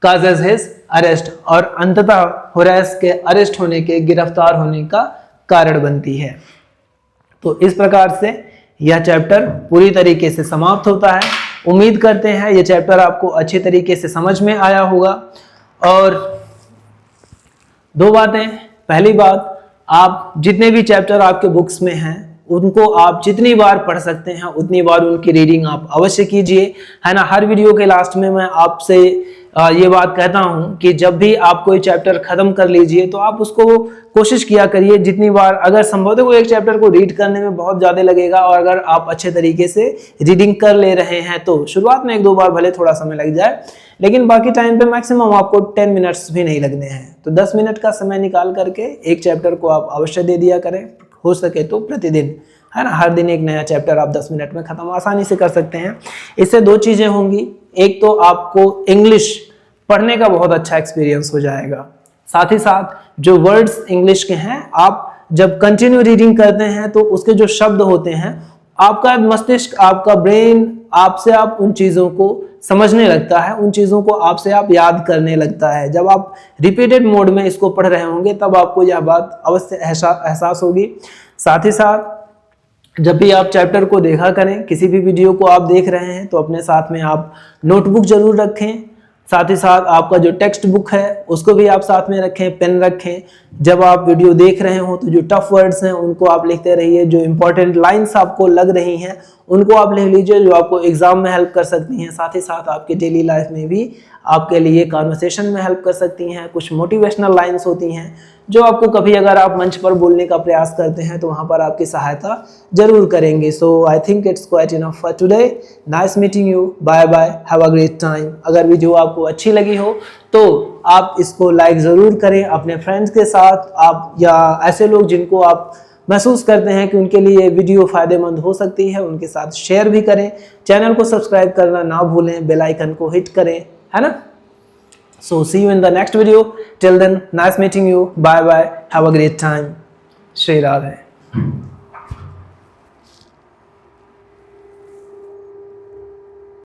Speaker 1: causes his arrest, और अंततः होरेस के अरेस्ट होने के, गिरफ्तार होने का कारण बनती है। तो इस प्रकार से यह चैप्टर पूरी तरीके से समाप्त होता है। उम्मीद करते हैं यह चैप्टर आपको अच्छे तरीके से समझ में आया होगा। और 2 बातें, पहली बात, आप जितने भी चैप्टर आपके बुक्स में हैं उनको आप जितनी बार पढ़ सकते हैं उतनी बार उनकी रीडिंग आप अवश्य कीजिए, है ना। हर वीडियो के लास्ट में मैं आपसे ये बात कहता हूं कि जब भी आप कोई चैप्टर खत्म कर लीजिए तो आप उसको कोशिश किया करिए जितनी बार, अगर संभव हो, एक चैप्टर को रीड करने में बहुत ज़्यादा लगेगा, और अगर आप अच्छे तरीके से रीडिंग कर ले रहे हैं तो शुरुआत में 1-2 बार भले थोड़ा समय लग जाए, लेकिन बाकी टाइम पे मैक्सिमम आपको 10 मिनट्स भी नहीं लगने हैं। तो 10 मिनट का समय निकाल करके एक चैप्टर को आप अवश्य दे दिया करें, हो सके तो प्रतिदिन, है ना। हर दिन एक नया चैप्टर आप 10 मिनट में खत्म आसानी से कर सकते हैं। इससे 2 चीजें होंगी, एक तो आपको इंग्लिश पढ़ने का बहुत अच्छा एक्सपीरियंस हो जाएगा, साथ ही साथ जो वर्ड्स इंग्लिश के हैं, आप जब कंटिन्यू रीडिंग करते हैं तो उसके जो शब्द होते हैं, आपका मस्तिष्क, आपका ब्रेन आपसे आप उन चीज़ों को समझने लगता है, उन चीज़ों को आपसे आप याद करने लगता है। जब आप रिपीटेड मोड में इसको पढ़ रहे होंगे तब आपको यह बात अवश्य एहसास होगी। साथ ही साथ जब भी आप चैप्टर को देखा करें, किसी भी वीडियो को आप देख रहे हैं तो अपने साथ में आप नोटबुक जरूर रखें, साथ ही साथ आपका जो टेक्स्ट बुक है उसको भी आप साथ में रखें, पेन रखें। जब आप वीडियो देख रहे हो तो जो टफ वर्ड्स हैं उनको आप लिखते रहिए, जो इंपॉर्टेंट लाइंस आपको लग रही हैं उनको आप लिख लीजिए, जो आपको एग्जाम में हेल्प कर सकती हैं, साथ ही साथ आपके डेली लाइफ में भी आपके लिए कॉन्वर्सेशन में हेल्प कर सकती हैं। कुछ मोटिवेशनल लाइंस होती हैं जो आपको कभी अगर आप मंच पर बोलने का प्रयास करते हैं तो वहाँ पर आपकी सहायता जरूर करेंगे। So I think it's quite enough for today. Nice meeting you, bye bye, have a great time. अगर वीडियो आपको अच्छी लगी हो तो आप इसको लाइक ज़रूर करें अपने फ्रेंड्स के साथ, आप या ऐसे लोग जिनको आप महसूस करते हैं कि उनके लिए वीडियो फायदेमंद हो सकती है, उनके साथ शेयर भी करें। चैनल को सब्सक्राइब करना ना भूलें, बेल आइकन को हिट करें, है ना। So see you in the next video. Till then, nice meeting you. Bye bye. Have a great time. Shri Radhe.